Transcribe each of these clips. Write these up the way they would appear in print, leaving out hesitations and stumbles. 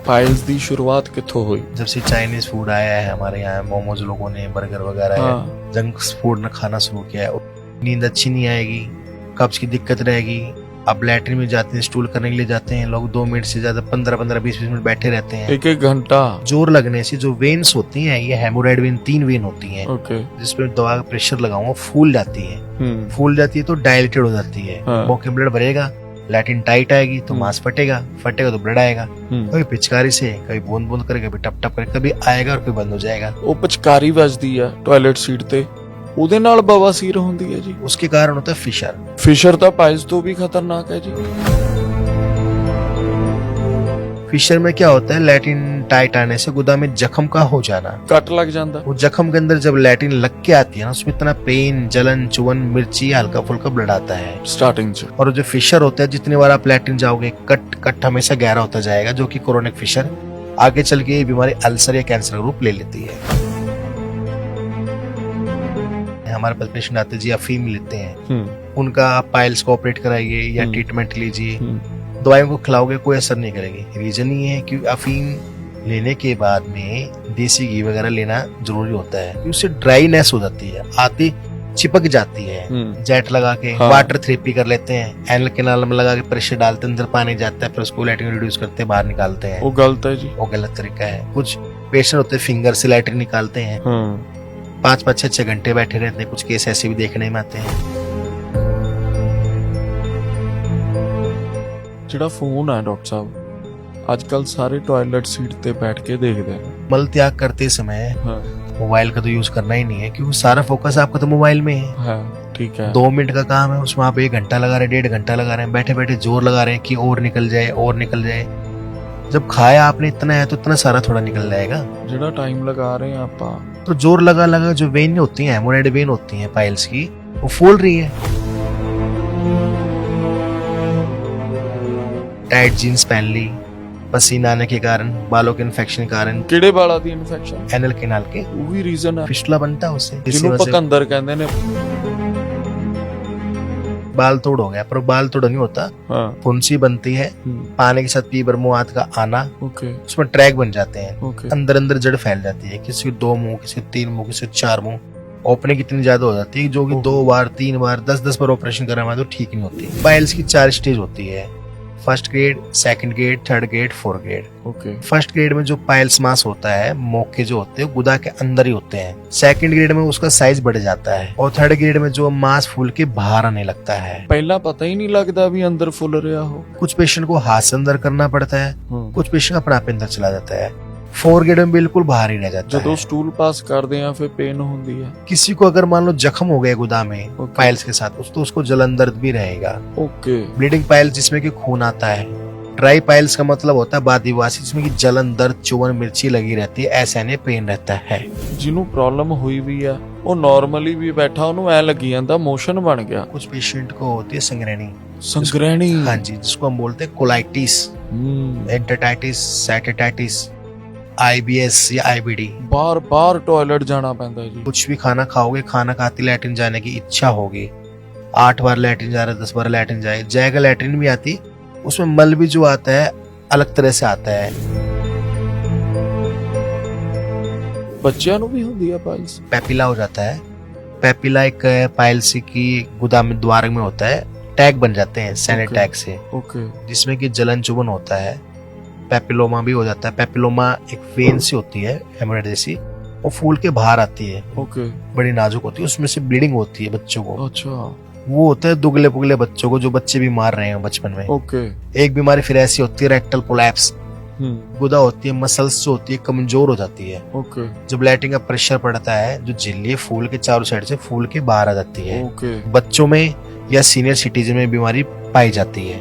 Files दी शुरुआत कित्थों हुई? जब से चाइनीज फूड आया है हमारे यहाँ, मोमोज लोगों ने, बर्गर वगैरह है, जंक फूड ने खाना शुरू किया है, नींद अच्छी नहीं आएगी, कब्ज की दिक्कत रहेगी। अब लैट्रिन में जाते हैं, स्टूल करने के लिए जाते हैं लोग, 2 मिनट से ज्यादा 15-20 मिनट बैठे रहते हैं, 1 घंटा। जोर लगने से जो वेन्स होती हैं, ये हेमोराइड वेन 3 वेन होती हैं, ओके। जिसपे दवा का प्रेशर लगाऊंगा, फूल जाती है। फूल जाती है तो डायलेटेड हो जाती है, मौके ब्लड भरेगा, लैटिन टाइट आएगी तो मांस फटेगा तो ब्लड आएगा। कभी पिचकारी से, कभी बूंद बूंद करे, कभी टप टप करे, कभी आएगा और कभी बंद हो जाएगा। वो पिचकारी ਵੱਜਦੀ है टॉयलेट सीट ਤੇ, ਉਹਦੇ ਨਾਲ ਬਵਾਸੀਰ ਹੁੰਦੀ है जी। उसके कारण होता है फिशर। फिशर ਤਾਂ पाइल्स ਤੋਂ भी खतरनाक है जी। फिशर में क्या होता है, लैटिन टाइट आने से गुदा में जख्म का हो जाना, कट लग जाता। वो जख्म के अंदर जब लैटिन लग के आती है ना, उसमें इतना पेन, जलन, चुवन, मिर्ची, हल्का फुल्का ब्लड आता है स्टार्टिंग से। और जो फिशर होता है, जितनी बार आप लैटिन जाओगे, कट हमेशा गहरा होता जाएगा, जो कि कोरोनिक फिशर आगे चल के ये बीमारी अल्सर या कैंसर का रूप ले लेती है। हमारे पास पेशेंट आते जी अफीम लेते हैं, उनका आप पाइल्स को ऑपरेट कराइए या ट्रीटमेंट लीजिए, दवाइयों को खिलाओगे कोई असर नहीं करेगी। रीजन ये है कि अफीम लेने के बाद में देसी घी वगैरह लेना जरूरी होता है, उससे ड्राईनेस हो जाती है, आती चिपक जाती है। जेट लगा के वाटर थेरेपी कर लेते हैं, एनल कैनाल में लगा के प्रेशर डालते हैं, अंदर पानी जाता है, फिर उसको लैट्रिन रिड्यूस करते हैं, बाहर निकालते हैं। वो गलत है जी, वो गलत तरीका है। कुछ पेशेंट होते हैं फिंगर से लैट्रिन निकालते हैं, 5-5, 6-6 घंटे बैठे रहते हैं। कुछ केस ऐसे भी देखने में आते हैं। ਜਿਹੜਾ फोन है डॉक्टर साहब, आजकल सारे टॉयलेट सीट ते बैठ के देखते हैं। मल त्याग करते समय मोबाइल का तो यूज करना ही नहीं है, क्योंकि सारा फोकस आपका तो मोबाइल में है। ठीक है, 2 मिनट का काम है, उसमें आप 1 घंटा लगा रहे हैं, 1.5 घंटा लगा रहे हैं, बैठे बैठे जोर लगा रहे हैं कि और निकल जाए और निकल जाए। जब खाया आपने इतना है तो इतना सारा थोड़ा निकल जाएगा। ਜਿਹੜਾ टाइम लगा रहे हैं आप, तो जोर लगा लगा जो वेन होती है, हेमोराइड वेन होती है पाइल्स की, वो फूल रही है। टाइट जीन्स पहन ली, पसीना आने के कारण, बालों के इन्फेक्शन के कारण, ਕਿਹੜੇ ਵਾਲਾ ਦੀ ਇਨਫੈਕਸ਼ਨ, एनल कैनाल के, ਉਹ ਵੀ ਰੀਜ਼ਨ ਹੈ। फिस्टुला बनता है उससे, ਜਿਹਨੂੰ ਪਕੰਦਰ ਕਹਿੰਦੇ ਨੇ। बाल तोड़ हो गया, पर बाल तोड़ नहीं होता, फुंसी बनती है, पानी के साथ पीबर मुआत का आना, उसमें ट्रैक बन जाते हैं, अंदर अंदर जड़ फैल जाती है, किसी को 2 मुंह, किसी को 3 मुंह, किसी को 4 मुंह। ओपनिंग इतनी ज्यादा हो जाती है जो कि 2 बार 3 बार 10 बार ऑपरेशन करना तो ठीक नहीं होती। पाइल्स की 4 स्टेज होती है, first grade, second grade, third grade, fourth grade. First grade में जो पाइल्स मास होता है, मौके जो होते हैं गुदा के अंदर ही होते हैं। सेकंड ग्रेड में उसका साइज बढ़ जाता है, और थर्ड ग्रेड में जो मास फूल के बाहर आने लगता है। पहला पता ही नहीं लगता भी अंदर फूल रहा हो। कुछ पेशेंट को हाथ से अंदर करना पड़ता है, कुछ पेशेंट अपने आप अंदर चला जाता है। 4 ग्रेड में बिल्कुल बाहर ही रह जाता है। जब स्टूल पास करते हैं फिर पेन होती है। किसी को अगर मान लो जख्म हो गया गुदा में पाइल्स के साथ, तो उसको जलन दर्द भी रहेगा। ब्लीडिंग पाइल्स जिसमें कि खून आता है। ड्राई पाइल्स का मतलब होता है बादीवासी, जिसमें कि जलन, दर्द, चुवन, मिर्ची लगी रहती है, ऐसा नहीं पेन रहता है। जिन्हों प्रॉब्लम हुई भी है, वो नॉर्मली भी बैठा उन्होंने ऐ लगी जाता, मोशन बन गया। कुछ पेशेंट को होती है संग्रहणी, हाँ जी, जिसको हम बोलते हैं कोलाइटिस, एंटरटाइटिस, सैटिटाइटिस, IBS या IBD। बार बार टॉयलेट जाना पैंदा है जी। कुछ भी खाना खाओगे, खाना खाते लैट्रिन जाने की इच्छा होगी, 8 बार लैट्रिन जा रहा है, 10 बार लैट्रिन जाएगा, लैट्रिन भी आती, उसमें मल भी जो आता है अलग तरह से आता है। बच्चियां भी होती है पाइल्स, पैपिला हो जाता है। पैपिला एक पाइल्स की गुदा में द्वार में होता है, टैग बन जाते हैं सैनेट टैग से, जिसमें कि जलन चुभन होता है। पैपिलोमा भी हो जाता है। पैपिलोमा एक वेन से होती है, हेमोराइड जैसी, वो फूल के बाहर आती है, बड़ी नाजुक होती है, उसमें से ब्लीडिंग होती है बच्चों को। अच्छा, वो होता है दुगले पुगले बच्चों को, जो बच्चे बीमार रहे हैं बचपन में। एक बीमारी फिर ऐसी होती है रेक्टल कोलैप्स, गुदा होती है, मसल्स जो होती है कमजोर हो जाती है। जब लैट्रिन का प्रेशर पड़ता है, जो झिल्ली फूल के चारों साइड से फूल के बाहर आ जाती है। बच्चों में या सीनियर सिटीजन में बीमारी पाई जाती है।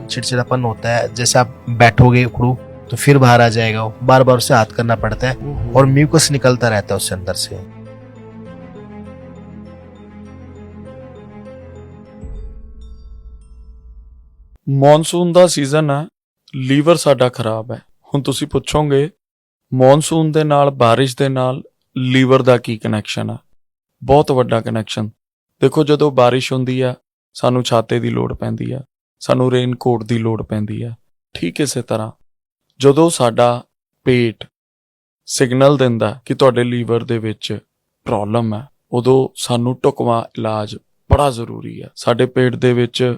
चिड़चिड़ापन होता है, जैसे आप बैठोगे उखड़ू तो फिर बाहर आ जाएगा, बार बार उसे हाथ करना पड़ता है, और म्यूकस निकलता रहता है उससे अंदर से। ਮੌਨਸੂਨ ਦਾ ਸੀਜ਼ਨ ਹੈ, ਲੀਵਰ ਸਾਡਾ ਖਰਾਬ ਹੈ। ਹੁਣ ਤੁਸੀਂ ਪੁੱਛੋਗੇ ਮੌਨਸੂਨ ਦੇ ਨਾਲ, ਬਾਰਿਸ਼ ਦੇ ਨਾਲ ਲੀਵਰ ਦਾ ਕੀ ਕਨੈਕਸ਼ਨ ਹੈ? ਬਹੁਤ ਵੱਡਾ ਕਨੈਕਸ਼ਨ। ਦੇਖੋ, ਜਦੋਂ ਬਾਰਿਸ਼ ਹੁੰਦੀ ਆ ਸਾਨੂੰ ਛਾਤੇ ਦੀ ਲੋੜ ਪੈਂਦੀ ਆ, ਸਾਨੂੰ ਰੇਨਕੋਟ ਦੀ ਲੋੜ ਪੈਂਦੀ ਆ। ਠੀਕ ਇਸੇ ਤਰ੍ਹਾਂ ਜਦੋਂ ਸਾਡਾ ਪੇਟ ਸਿਗਨਲ ਦਿੰਦਾ ਕਿ ਤੁਹਾਡੇ ਲੀਵਰ ਦੇ ਵਿੱਚ ਪ੍ਰੋਬਲਮ ਹੈ, ਉਦੋਂ ਸਾਨੂੰ ਢੁਕਵਾਂ ਇਲਾਜ ਬੜਾ ਜ਼ਰੂਰੀ ਹੈ। ਸਾਡੇ ਪੇਟ ਦੇ ਵਿੱਚ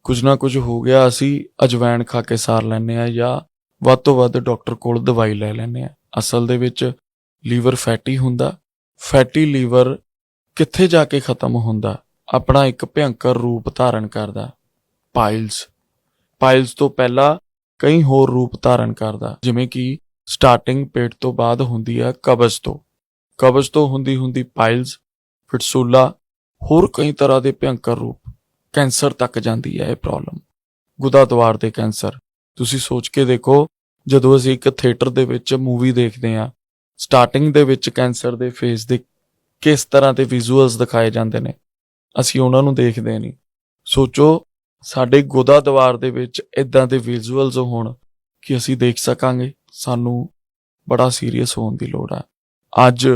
ਕੁਝ ਨਾ ਕੁਝ ਹੋ ਗਿਆ, ਅਸੀਂ ਅਜਵਾਇਣ ਖਾ ਕੇ ਸਾਰ ਲੈਂਦੇ ਹਾਂ ਜਾਂ ਵੱਧ ਤੋਂ ਵੱਧ ਡਾਕਟਰ ਕੋਲ ਦਵਾਈ ਲੈ ਲੈਂਦੇ ਹਾਂ। ਅਸਲ ਦੇ ਵਿੱਚ ਲੀਵਰ ਫੈਟੀ ਹੁੰਦਾ। ਫੈਟੀ ਲੀਵਰ ਕਿੱਥੇ ਜਾ ਕੇ ਖਤਮ ਹੁੰਦਾ? ਆਪਣਾ ਇੱਕ ਭਿਅੰਕਰ ਰੂਪ ਧਾਰਨ ਕਰਦਾ, ਪਾਈਲਸ। ਪਾਈਲਸ ਤੋਂ ਪਹਿਲਾਂ ਕਈ ਹੋਰ ਰੂਪ ਧਾਰਨ ਕਰਦਾ, ਜਿਵੇਂ ਕਿ ਸਟਾਰਟਿੰਗ ਪੇਟ ਤੋਂ ਬਾਅਦ ਹੁੰਦੀ ਹੈ ਕਬਜ਼ ਤੋਂ। ਕਬਜ਼ ਤੋਂ ਹੁੰਦੀ ਪਾਈਲਸ, ਫਿਟਸੂਲਾ, ਹੋਰ ਕਈ ਤਰ੍ਹਾਂ ਦੇ ਭਿਅੰਕਰ ਰੂਪ। ਕੈਂਸਰ ਤੱਕ ਜਾਂਦੀ ਹੈ ਇਹ ਪ੍ਰੋਬਲਮ, ਗੁਦਾ ਦੁਆਰ ਦੇ ਕੈਂਸਰ। ਤੁਸੀਂ ਸੋਚ ਕੇ ਦੇਖੋ, ਜਦੋਂ ਅਸੀਂ ਇੱਕ ਥੀਏਟਰ ਦੇ ਵਿੱਚ ਮੂਵੀ ਦੇਖਦੇ ਹਾਂ, ਸਟਾਰਟਿੰਗ ਦੇ ਵਿੱਚ ਕੈਂਸਰ ਦੇ ਫੇਸ ਦੇ ਕਿਸ ਤਰ੍ਹਾਂ ਦੇ ਵਿਜ਼ੂਅਲਸ ਦਿਖਾਏ ਜਾਂਦੇ ਨੇ, ਅਸੀਂ ਉਹਨਾਂ ਨੂੰ ਦੇਖਦੇ ਨਹੀਂ। ਸੋਚੋ ਸਾਡੇ ਗੁਦਾ ਦੁਆਰ ਦੇ ਵਿੱਚ ਇਦਾਂ ਦੇ ਵਿਜ਼ੂਅਲਸ ਹੋਣ ਕਿ ਅਸੀਂ ਦੇਖ ਸਕਾਂਗੇ, ਸਾਨੂੰ ਬੜਾ ਸੀਰੀਅਸ ਹੋਣ ਦੀ ਲੋੜ ਹੈ। ਅੱਜ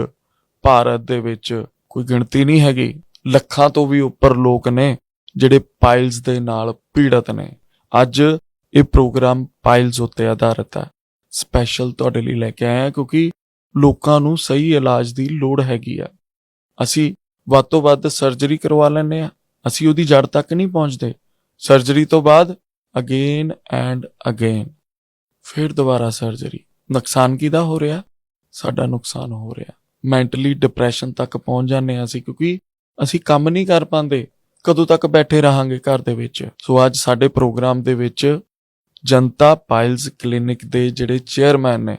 ਭਾਰਤ ਦੇ ਵਿੱਚ ਕੋਈ ਗਿਣਤੀ ਨਹੀਂ ਹੈਗੀ, ਲੱਖਾਂ ਤੋਂ ਵੀ ਉੱਪਰ ਲੋਕ ਨੇ ਜਿਹੜੇ ਪਾਈਲਸ ਦੇ ਨਾਲ ਪੀੜਤ ਨੇ। ਅੱਜ ਇਹ ਪ੍ਰੋਗਰਾਮ ਪਾਈਲਸ ਉੱਤੇ ਆਧਾਰਿਤ ਹੈ। ਸਪੈਸ਼ਲ ਤੁਹਾਡੇ ਲਈ ਲੈ ਕੇ ਆਏ ਹਾਂ ਕਿਉਂਕਿ ਲੋਕਾਂ ਨੂੰ ਸਹੀ ਇਲਾਜ ਦੀ ਲੋੜ ਹੈਗੀ ਆ। ਅਸੀਂ ਵੱਧ ਤੋਂ ਵੱਧ ਸਰਜਰੀ ਕਰਵਾ ਲੈਂਦੇ ਹਾਂ, ਅਸੀਂ ਉਹਦੀ ਜੜ ਤੱਕ ਨਹੀਂ ਪਹੁੰਚਦੇ। ਸਰਜਰੀ ਤੋਂ ਬਾਅਦ ਅਗੇਨ ਐਂਡ ਅਗੇਨ ਫਿਰ ਦੁਬਾਰਾ ਸਰਜਰੀ। ਨੁਕਸਾਨ ਕਿਹਦਾ ਹੋ ਰਿਹਾ? ਸਾਡਾ ਨੁਕਸਾਨ ਹੋ ਰਿਹਾ। ਮੈਂਟਲੀ ਡਿਪਰੈਸ਼ਨ ਤੱਕ ਪਹੁੰਚ ਜਾਂਦੇ ਹਾਂ ਅਸੀਂ, ਕਿਉਂਕਿ ਅਸੀਂ ਕੰਮ ਨਹੀਂ ਕਰ ਪਾਉਂਦੇ। ਕਦੋਂ ਤੱਕ ਬੈਠੇ ਰਹਾਂਗੇ ਘਰ ਦੇ ਵਿੱਚ? ਸੋ ਅੱਜ ਸਾਡੇ ਪ੍ਰੋਗਰਾਮ ਦੇ ਵਿੱਚ ਜਨਤਾ ਪਾਈਲਸ ਕਲੀਨਿਕ ਦੇ ਜਿਹੜੇ ਚੇਅਰਮੈਨ ਨੇ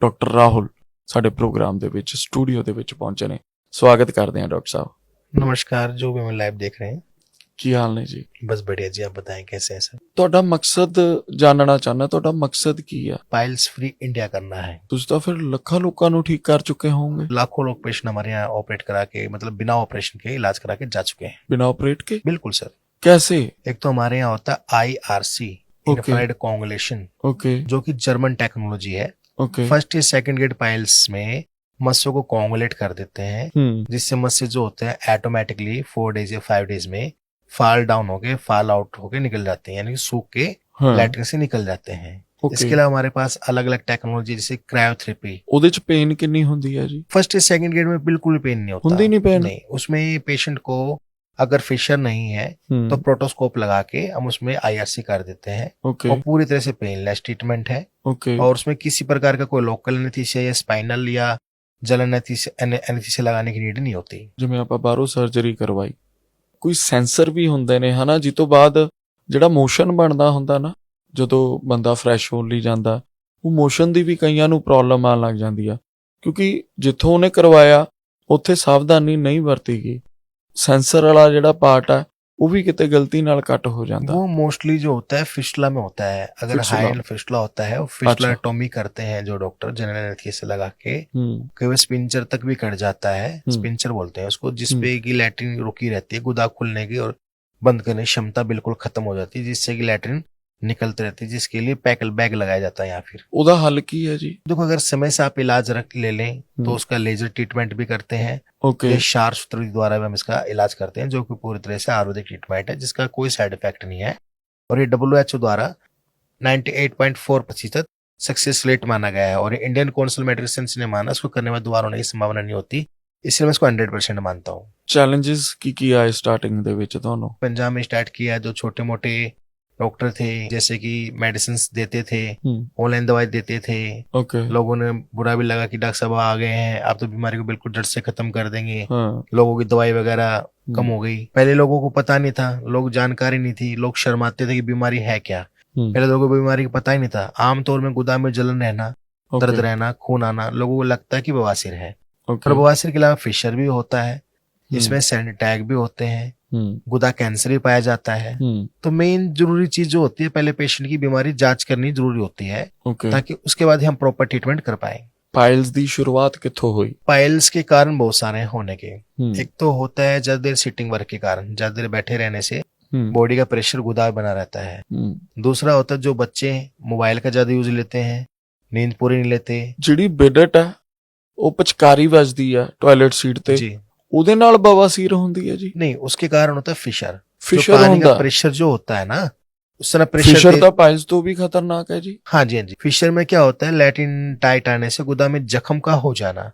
ਡਾਕਟਰ ਰਾਹੁਲ ਸਾਡੇ ਪ੍ਰੋਗਰਾਮ ਦੇ ਵਿੱਚ ਸਟੂਡੀਓ ਦੇ ਵਿੱਚ ਪਹੁੰਚੇ ਨੇ। ਸਵਾਗਤ ਕਰਦੇ ਹਾਂ ਡਾਕਟਰ ਸਾਹਿਬ। नमस्कार, जो भी हमें लाइव देख रहे हैं। ਕੀ ਹਾਲ ਨੇ ਜੀ? बस बढ़िया जी, आप बताएं कैसे हैं सर? ਤੁਹਾਡਾ ਮਕਸਦ ਜਾਣਨਾ ਚਾਹੁੰਦਾ, ਤੁਹਾਡਾ ਮਕਸਦ ਕੀ ਆ? पाइल्स फ्री इंडिया करना है। ਤੁਸੀਂ ਤਾਂ ਫਿਰ ਲੱਖਾਂ ਲੋਕਾਂ ਨੂੰ ਠੀਕ ਕਰ ਚੁੱਕੇ ਹੋਵੋਗੇ। लाखों लोग पेशेंट हमारे यहाँ ऑपरेट करा के, मतलब बिना ऑपरेशन के इलाज करा के जा चुके हैं। बिना ऑपरेट के? बिल्कुल सर। कैसे? एक तो हमारे यहाँ होता है IRC, इंफ्रारेड कोंगुलेशन, ओके जो कि जर्मन टेक्नोलॉजी है। ओके। फर्स्ट या सेकंड ग्रेड पाइल्स में मस्सों को कोंगुलेट कर देते हैं, जिससे मस्से जो होते हैं ऑटोमेटिकली 4 डेज या 5 डेज में फॉल डाउन होके, फॉल आउट होके निकल जाते हैं, यानी कि सूख के लैट्रिन से निकल जाते हैं। इसके अलावा हमारे पास अलग अलग टेक्नोलॉजी जैसे क्रायोथेरेपी। ਉਹਦੇ ਚ ਪੇਨ ਕਿੰਨੀ ਹੁੰਦੀ ਹੈ ਜੀ? फर्स्ट या सेकंड ग्रेड में बिल्कुल पेन नहीं होता। ਹੁੰਦੀ ਨਹੀਂ पेन? नहीं, उसमें पेशेंट को अगर फिशर नहीं है तो प्रोटोस्कोप लगा के हम उसमें IRC कर देते हैं ओके और पूरी तरह से पेनलेस ट्रीटमेंट है। ओके। और उसमें किसी प्रकार का कोई लोकल एनेस्थीसिया या स्पाइनल या जलन एनेस्थीसिया लगाने की नीड नहीं होती। ਜਿਵੇਂ ਆਪਾਂ ਬਾਹਰੋਂ ਸਰਜਰੀ ਕਰਵਾਈ, ਕੋਈ ਸੈਂਸਰ ਵੀ ਹੁੰਦੇ ਨੇ ਹਨਾ, ਜਿਸ ਤੋਂ ਬਾਅਦ ਜਿਹੜਾ ਮੋਸ਼ਨ ਬਣਦਾ ਹੁੰਦਾ ਨਾ, ਜਦੋਂ ਬੰਦਾ ਫਰੈਸ਼ ਹੋਣ ਲਈ ਜਾਂਦਾ, ਉਹ ਮੋਸ਼ਨ ਦੀ ਵੀ ਕਈਆਂ ਨੂੰ ਪ੍ਰੋਬਲਮ ਆਉਣ ਲੱਗ ਜਾਂਦੀ ਆ, ਕਿਉਂਕਿ ਜਿੱਥੋਂ ਉਹਨੇ ਕਰਵਾਇਆ ਉੱਥੇ ਸਾਵਧਾਨੀ ਨਹੀਂ ਵਰਤੀ ਗਈ। ਸੈਂਸਰ ਵਾਲਾ ਜਿਹੜਾ ਪਾर्ट ਹੈ वो भी कितने गलती नाल कट हो जाता। वो मोस्टली जो होता है फिस्टुला में होता है। अगर हाई फिस्टुला होता है, फिस्टुलाटोमी करते हैं जो डॉक्टर जनरल एनेस्थीसिया लगा के, कई बार स्पिंचर तक भी कट जाता है। स्पिंचर बोलते हैं उसको, जिसपे की लैट्रिन रुकी रहती है, गुदा खुलने की और बंद करने की क्षमता बिल्कुल खत्म हो जाती है, जिससे कि लैट्रिन निकलते रहती है, जिसके लिए बैग लगाया जाता है। या फिर ਉਹਦਾ हल की है जी? देखो, अगर समय से आप इलाज रख ले लें तो उसका लेजर ट्रीटमेंट भी करते हैं। ओके। शार्प सूत्र द्वारा भी हम इसका इलाज करते हैं, जो कि पूरी तरह से आयुर्वेदिक ट्रीटमेंट है, जिसका कोई साइड इफेक्ट नहीं है। और ये WHO द्वारा 98.4% सक्सेस रेट माना गया है, और इंडियन काउंसिल मेडिसिन ने माना इसको करने में दोबारा होने की संभावना नहीं होती, इसलिए मैं इसको 100% मानता हूँ। चैलेंजेस की आए स्टार्टिंग दे विच दोनों? पंजाब में स्टार्ट किया, जो छोटे मोटे डॉक्टर थे जैसे कि मेडिसिन देते थे, ऑनलाइन दवाई देते थे। ओके। लोगों ने बुरा भी लगा कि डॉक्टर साहब आ गए हैं, आप तो बीमारी को बिल्कुल जड़ से खत्म कर देंगे। लोगों की दवाई वगैरह कम हो गई। पहले लोगों को पता नहीं था, लोग जानकारी नहीं थी, लोग शर्माते थे कि बीमारी है क्या। पहले लोगों को बीमारी का पता ही नहीं था। आमतौर में गुदा में जलन रहना, दर्द रहना, खून आना, लोगों को लगता है कि बवासीर है। पर बवासीर के अलावा फिशर भी होता है, इसमें सैनिक अटैक भी होते हैं, गुदा कैंसर भी पाया जाता है। तो मेन जरूरी चीज जो होती है, पहले पेशेंट की बीमारी जांच करनी जरूरी होती है, ताकि उसके बाद हम प्रॉपर ट्रीटमेंट कर पाए। पाइल्स दी शुरुआत कित्थों हुई? पाइल्स के कारण बहुत सारे होने के। एक तो होता है ज्यादा देर सिटिंग वर्क के कारण, ज्यादा देर बैठे रहने से बॉडी का प्रेशर गुदा बना रहता है। दूसरा होता है जो बच्चे मोबाइल का ज्यादा यूज लेते हैं, नींद पूरी नहीं लेते। जिहड़ी बिडट है वो पचकारी वजदी है टॉयलेट सीट ते जी, ਉਹਦੇ ਨਾਲ ਬਵਾਸੀਰ ਹੁੰਦੀ ਹੈ ਜੀ? नहीं, उसके कारण होता है फिशर। फिशर पानी होता का प्रेशर जो होता है ना, उस तरह प्रेशर फिशर दा पाइल्स तो भी खतरनाक है जी। हाँ जी, हाँ जी। फिशर में क्या होता है, लैटिन टाइट आने से गुदा में जख्म का हो जाना,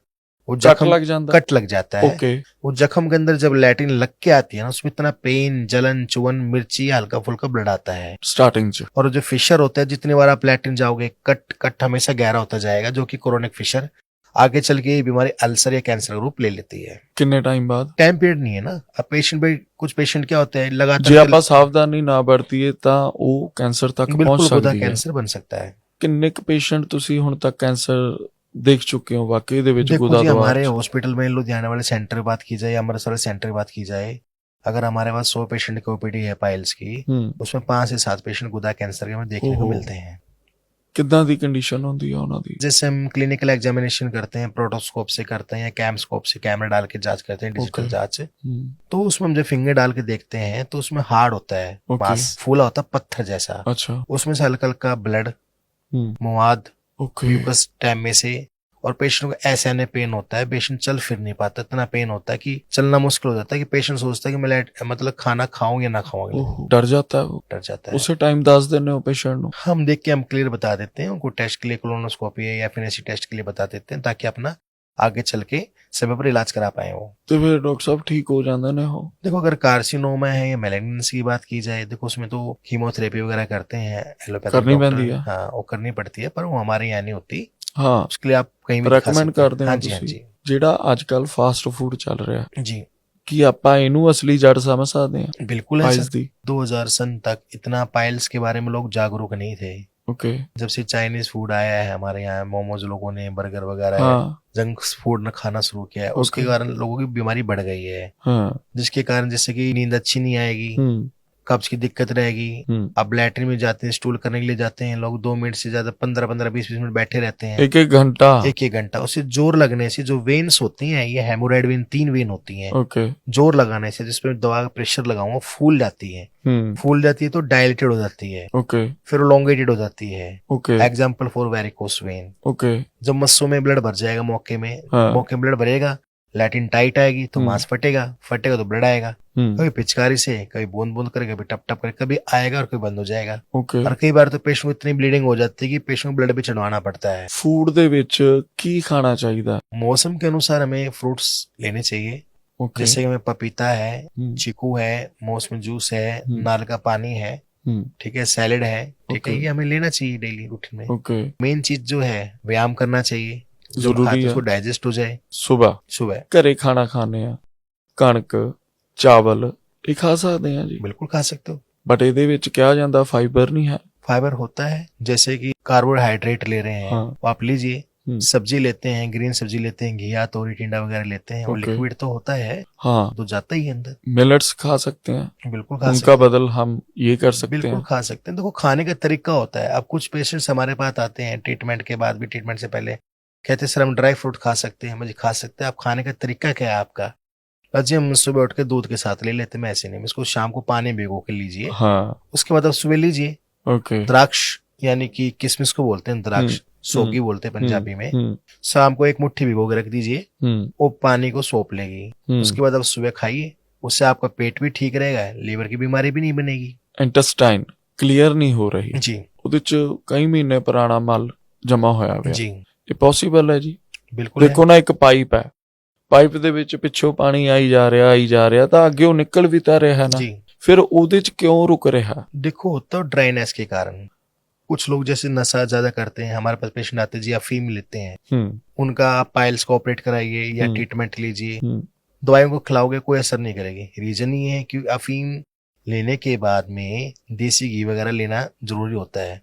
वो कट जख्म लग जाता कट लग जाता है। ओके। वो जख्म के अंदर जब लैटिन लग के आती है ना, उसमें इतना पेन, जलन, चुवन, मिर्ची, हल्का फुल्का ब्लड आता है स्टार्टिंग च और जो फिशर होता है, जितनी बार आप लैटिन जाओगे, कट कट हमेशा गहरा होता जाएगा, जो कि क्रोनिक फिशर आगे चल के ये बीमारी अल्सर या कैंसर का रूप ले लेती है। किन्ने टाइम बाद? टाइम पीरियड नहीं है ना। अब पेशेंट भाई, कुछ पेशेंट क्या होते हैं जे लगातार ਆਪਾਂ ਸਾਵਧਾਨੀ ਨਾ ਵਰਤੀਏ ਤਾਂ ਉਹ ਕੈਂਸਰ ਤੱਕ ਪਹੁੰਚ बिल्कुल गुदा ਸਕਦੀ ਹੈ। कैंसर बन सकता है। ਕਿੰਨੇ ਕੁ ਪੇਸ਼ੈਂਟ ਤੁਸੀਂ ਹੁਣ ਤੱਕ ਕੈਂਸਰ ਦੇਖ ਚੁੱਕੇ ਹੋ ਵਾਕਈ ਦੇ ਵਿੱਚ देखो ਗੁਦਾ जी, ਦਵਾਰ हमारे ਚ? हॉस्पिटल में लुधियाना वाले सेंटर की बात की जाए या अमृतसर वाले सेंटर की बात की जाए, अगर हमारे पास 100 पेशेंट की ओपीडी है पाइल्स की, उसमें 5 से 7 पेशेंट गुदा कैंसर के हमें देखने को ओहो। मिलते हैं। ਕਿੱਦਾਂ ਦੀ ਕੰਡੀਸ਼ਨ ਹੁੰਦੀ ਆ ਉਹਨਾਂ ਦੀ? जैसे हम क्लिनिकल एग्जामिनेशन करते हैं, प्रोटोस्कोप से करते हैं या कैमस्कोप से कैमरा डाल के जांच करते हैं, डिजिटल ओके। जांच, हम्म, तो उसमें हम जब फिंगर डाल के देखते हैं तो उसमें हार्ड होता है, ओके। मांस फूला होता है पत्थर जैसा, अच्छा। उसमें से हल्का हल्का ब्लड, हम्म, मवाद, ओके। म्यूकस टाइम में से, और पेशेंट को ऐसे आने पेन होता है, पेशेंट चल फिर नहीं पाता, इतना पेन होता है कि चलना मुश्किल हो जाता है कि पेशेंट सोचता है कि मैं मतलब खाना खाऊं या ना खाऊं, अगले दिन। ओहो, डर जाता है वो? डर जाता है। उसे टाइम दस देने हो पेशेंट ਨੂੰ? हम देख के हम क्लियर बता देते हैं उनको, टेस्ट के लिए कोलोनोस्कोपी है या फिर ऐसी टेस्ट के लिए बता देते हैं, ताकि अपना आगे चल के समय पर इलाज करा पाए वो। ਤੇ ਫਿਰ ਡਾਕਟਰ ਸਾਹਿਬ ਠੀਕ ਹੋ ਜਾਂਦੇ ਨੇ ਉਹ? देखो, अगर कार्सिनोमा है या मेलेग्नेंसी की बात की जाए, देखो उसमें तो कीमोथेरेपी वगैरह करते हैं एलोपैथिक करनी डॉक्टर। पैंदी है। हाँ, वो करनी पड़ती है, पर वो हमारे यहाँ नहीं होती। ਹਾਂ, उसके लिए आप कहीं भी दिखा ਰეკਮੈਂਡ सकते हैं। ਕਰਦੇ हाँ ਹੋ जी, हाँ ਤੁਸੀਂ? जी, ਜਿਹੜਾ ਅੱਜ ਕੱਲ ਫਾਸਟ ਫੂਡ ਚੱਲ ਰਿਹਾ, जी ਕੀ ਆਪਾਂ ਇਹਨੂੰ ਅਸਲੀ ਜੜ ਸਮਝ ਸਕਦੇ ਹਾਂ बिल्कुल है ਪਾइल्स सर। ਦੀ? 2000 सन तक इतना पाइल्स के बारे में लोग जागरूक नहीं थे। ओके। जब से चाइनीज फूड आया है हमारे यहाँ, मोमोज लोगों ने, बर्गर वगैरह है, हाँ जंक फूड न खाना शुरू किया है, उसके ओके। कारण लोगों की बीमारी बढ़ गई है, हाँ। जिसके कारण जैसे कि नींद अच्छी नहीं आएगी, कब्ज की दिक्कत रहेगी। अब लैट्रिन में जाते हैं, स्टूल करने के लिए जाते हैं लोग, 2 मिनट से ज्यादा 15-15, 20-20 मिनट बैठे रहते हैं, एक एक घंटा। एक एक घंटा। उससे जोर लगने से जो वेन्स होती हैं, ये हेमोराइड वेन, 3 वेन होती हैं, ओके। जोर लगाने से, जिसपे दवा का प्रेशर लगाऊंगा, फूल जाती है। फूल जाती है तो डायलेटेड हो जाती है, ओके। फिर लोंगेटेड हो जाती है। Okay. Example for varicose when. Okay. जब मस्सों में ब्लड भर जाएगा मौके में, हाँ। मौके में ब्लड भरेगा, लैटिन टाइट आएगी तो मांस फटेगा, फटेगा तो ब्लड आएगा, कभी पिचकारी से, कभी बूंद बूंद करे, कभी टप टप करे, कभी आएगा और कभी बंद हो जाएगा। ओके। और कई बार तो पेशेंट को इतनी ब्लीडिंग हो जाती है कि पेशेंट को ब्लड भी चढ़वाना पड़ता है। फूड ਦੇ ਵਿੱਚ ਕੀ ਖਾਣਾ ਚਾਹੀਦਾ? मौसम के अनुसार हमें फ्रूट्स लेने चाहिए, ओके। जैसे कि हमें पपीता है, चीकू है, मौसमी जूस है, नाल का पानी है, ठीक है, सैलेड है, ठीक है, ये हमें लेना चाहिए डेली रूटीन में। ओके। मेन चीज जो है, व्यायाम करना चाहिए, जो जरूरी खाते है। उसको डाइजेस्ट हो जाए। सुबह ਘਰੇ ਖਾਣਾ ਖਾਣੇ ਆ, ਕਣਕ, ਚਾਵਲ, ਇਹ ਖਾ ਸਕਦੇ ਆ ਜੀ? बिल्कुल खा सकते हो। ਬਟ ਇਹਦੇ ਵਿੱਚ ਕਿਹਾ ਜਾਂਦਾ ਫਾਈਬਰ ਨਹੀਂ ਹੈ। फाइबर होता है, जैसे कि कार्बोहाइड्रेट ले रहे हैं, हाँ। वो आप लीजिए, सब्जी लेते हैं, ग्रीन सब्जी लेते हैं, घिया, तोरी, टिंडा वगैरह लेते हैं, वो ओके। लिक्विड तो होता है, हाँ। तो जाता ही है अंदर। मिलेट्स खा सकते हैं, बिल्कुल खा उनका सकते हैं, बदल हम ये कर सकते बिल्कुल हैं। खा सकते हैं। देखो, खाने का तरीका होता है। अब कुछ पेशेंट्स हमारे पास आते हैं ट्रीटमेंट के बाद भी, ट्रीटमेंट से पहले कहते हैं सर हम ड्राई फ्रूट खा सकते हैं। मुझे खा सकते हैं, आप खाने का तरीका क्या है आपका? जी हम सुबह उठ के दूध के साथ ले लेते हैं, मैं ऐसे नहीं, इसको शाम को पानी भिगो के लीजिए, हाँ। उसके बाद आप सुबह लीजिए। ओके। द्राक्ष यानी कि किशमिश को बोलते हैं, द्राक्ष सोगी बोलते हैं पंजाबी में। शाम को 1 मुट्ठी भिगो के रख दीजिए, वो पानी को सोप लेगी, उसके बाद आप सुबह खाइए, उससे आपका पेट भी ठीक रहेगा, लीवर की बीमारी भी नहीं बनेगी। इंटेस्टाइन क्लियर नहीं हो रही जी, ਉਹਦੇ ਚ ਕਈ ਮਹੀਨੇ ਪੁਰਾਣਾ ਮਲ ਜਮਾ ਹੋਇਆ ਪਿਆ जी ਇਹ ਪੋਸੀਬਲ ਹੈ ਜੀ? बिल्कुल है। ਦੇਖੋ ਨਾ, ਇੱਕ ਪਾਈਪ ਹੈ, ਪਾਈਪ ਦੇ ਵਿੱਚ ਪਿੱਛੋਂ ਪਾਣੀ ਆਈ ਜਾ ਰਿਹਾ ਤਾਂ ਅੱਗੇ ਉਹ ਨਿਕਲ ਵੀ ਤਾਂ ਰਿਹਾ ਨਾ, जी ਫਿਰ ਉਹਦੇ ਚ ਕਿਉਂ ਰੁਕ ਰਿਹਾ? देखो, होता है ड्राइनेस के कारण। कुछ लोग जैसे नशा ज्यादा करते हैं, हमारे पास पेशेंट आते हैं जी अफीम लेते हैं, उनका आप पाइल्स को ऑपरेट कराइए या ट्रीटमेंट लीजिए, दवाइयों को खिलाओगे कोई असर नहीं करेगी। रीजन ये है कि अफीम लेने के बाद में देसी घी वगैरह लेना जरूरी होता है।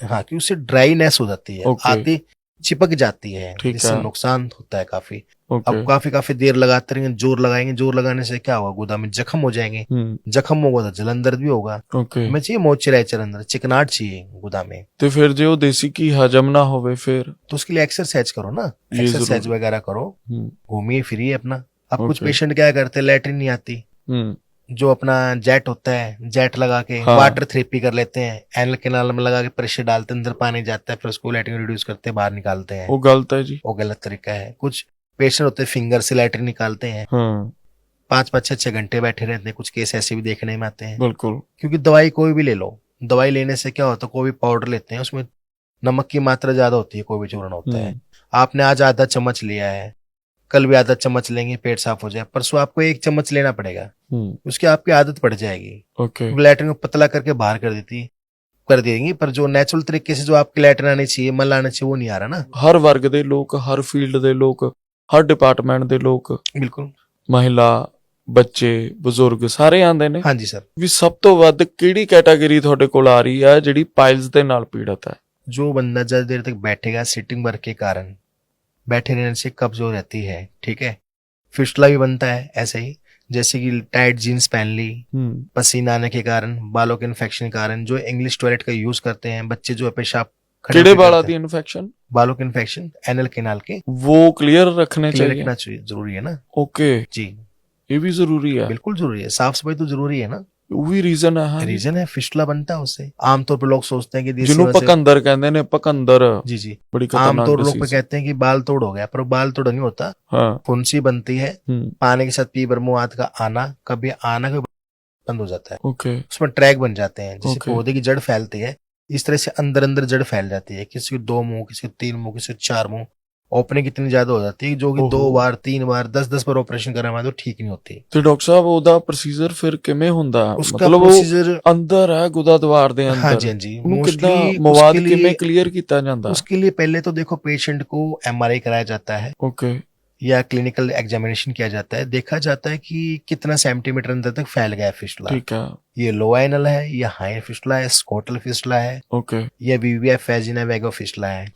हाँ, कि उससे ड्राइनेस हो जाती है, आती चिपक जाती है, जिससे नुकसान होता है काफी। अब काफी देर लगाते रहेंगे, जोर लगाएंगे, जोर लगाने से क्या होगा, गुदा में जख्म हो जाएंगे, जख्म होगा तो जलन दर्द भी होगा। हमें चाहिए मॉइस्चराइजर, अंदर चिकनाहट चाहिए गुदा में। तो फिर जो देसी की हजम ना होवे फिर तो उसके लिए एक्सरसाइज करो ना, एक्सरसाइज वगैरह करो, घूमिए फिरिए अपना। अब कुछ पेशेंट क्या करते हैं, लैट्रिन नहीं आती, जो अपना जेट होता है, जेट लगा के वाटर थेरेपी कर लेते हैं, एनल कैनाल में लगा के प्रेशर डालते हैं, अंदर पानी जाता है, फिर उसको लैट्रिन रिड्यूस करते हैं, बाहर निकालते हैं। वो गलत है जी, वो गलत तरीका है। कुछ पेशेंट होते हैं फिंगर से लैट्रिन निकालते हैं, 5-5, 6-6 घंटे बैठे रहते हैं, कुछ केस ऐसे भी देखने में आते हैं। बिल्कुल, क्योंकि दवाई कोई भी ले लो, दवाई लेने से क्या होता है, कोई भी पाउडर लेते हैं उसमें नमक की मात्रा ज्यादा होती है, कोई भी चूर्ण होता है। आपने आज आधा चम्मच लिया है, कल भी आधा चम्मच लेंगे, पेट साफ हो जाए, परसों आपको 1 चम्मच लेना पड़ेगा, उसकी आपकी आदत पड़ जाएगी। ओके। लैट्रिन को पतला करके बाहर कर देंगी, पर जो नेचुरल तरीके से जो आपके लैट्रिन आने चाहिए, मल आने चाहिए, वो नहीं आ रहा ना। हर वर्ग ਦੇ ਲੋਕ, ਹਰ ਫੀਲਡ ਦੇ ਲੋਕ, ਹਰ ਡਿਪਾਰਟਮੈਂਟ ਦੇ ਲੋਕ, ਬਿਲਕੁਲ। ਮਹਿਲਾ, ਬੱਚੇ, ਬਜ਼ੁਰਗ ਸਾਰੇ ਆਂਦੇ ਨੇ। ਹਾਂਜੀ ਸਰ। ਵੀ ਸਭ ਤੋਂ ਵੱਧ ਕਿਹੜੀ ਕੈਟਾਗਰੀ ਤੁਹਾਡੇ ਕੋਲ ਆ ਰਹੀ ਹੈ ਜਿਹੜੀ ਪਾਇਲਸ ਦੇ ਨਾਲ ਪੀੜਤ ਹੈ? जो बंदा ज्यादा देर तक बैठेगा, सिटिंग वर्क के कारण बैठे रहने से कब्ज हो रहती है, ठीक है। फिस्टुला भी बनता है ऐसे ही, जैसे कि टाइट जीन्स पहन ली, पसीना आने के कारण, बालों के इन्फेक्शन के कारण, जो इंग्लिश टॉयलेट का यूज करते हैं बच्चे, जो पेशाब ਕਿਹੜੇ ਵਾਲਾਂ ਦੀ ਇਨਫੈਕਸ਼ਨ? बालों के इन्फेक्शन, एनल कैनाल के, वो क्लियर रखने क्लियर चाहिए। रखना चाहिए, जरूरी है ना। ओके जी ये भी जरूरी है। बिल्कुल जरूरी है, साफ सफाई तो जरूरी है ना। वो भी रीजन है। हाँ रीजन है, फिस्टुला बनता है उससे। आमतौर पर लोग सोचते हैं कि देसी ਜਿਹਨੂੰ वजह से- ਪਕੰਦਰ ਕਹਿੰਦੇ ਨੇ, ਪਕੰਦਰ जी जी, बड़ी खतरनाक आमतौर पर लोग disease। कहते हैं कि बाल तोड़ हो गया, पर बाल तोड़ नहीं होता, हाँ फुंसी बनती है, पानी के साथ पीबर मुंह हाथ का आना, कभी आना कभी बंद हो जाता है, ओके उसमें ट्रैक बन जाते हैं, जैसे Okay। पौधे की जड़ फैलती है, इस तरह से अंदर अंदर जड़ फैल जाती है, किसी को 2 मुंह, किसी को 3 मुंह, किसी को 4 मुंह। ओपनिंग इतनी ज्यादा हो जाती है जो कि 2 बार 3 बार 10 बार ऑपरेशन करना तो ठीक नहीं होती। ਤੇ ਡਾਕਟਰ ਸਾਹਿਬ ਉਹਦਾ ਪ੍ਰੋਸੀਜਰ ਫਿਰ ਕਿਵੇਂ ਹੁੰਦਾ? उसका ਮਤਲਬ ਉਹ प्रोसीजर, ਅੰਦਰ ਹੈ ਗੁਦਾ द्वार ਦੇ हाँ ਅੰਦਰ, जी हाँ जी, ਉਹਨੂੰ ਕਿੱਦਾਂ मोस्टली ਮਵਾਦ उसके ਕਿਵੇਂ लिए ਕਲੀਅਰ ਕੀਤਾ ਜਾਂਦਾ? उसके लिए पहले तो देखो पेशेंट को MRI कराया जाता है ओके या क्लिनिकल एग्जामिनेशन किया जाता है, देखा जाता है कि कितना सेंटीमीटर अंदर तक फैल गया है फिस्टुला, ठीक है। ये लो एनल है या हाई फिस्टुला है, स्कोटल फिस्टुला है, ओके या वीवीएफ वेजिना वेगो फिस्टुला है।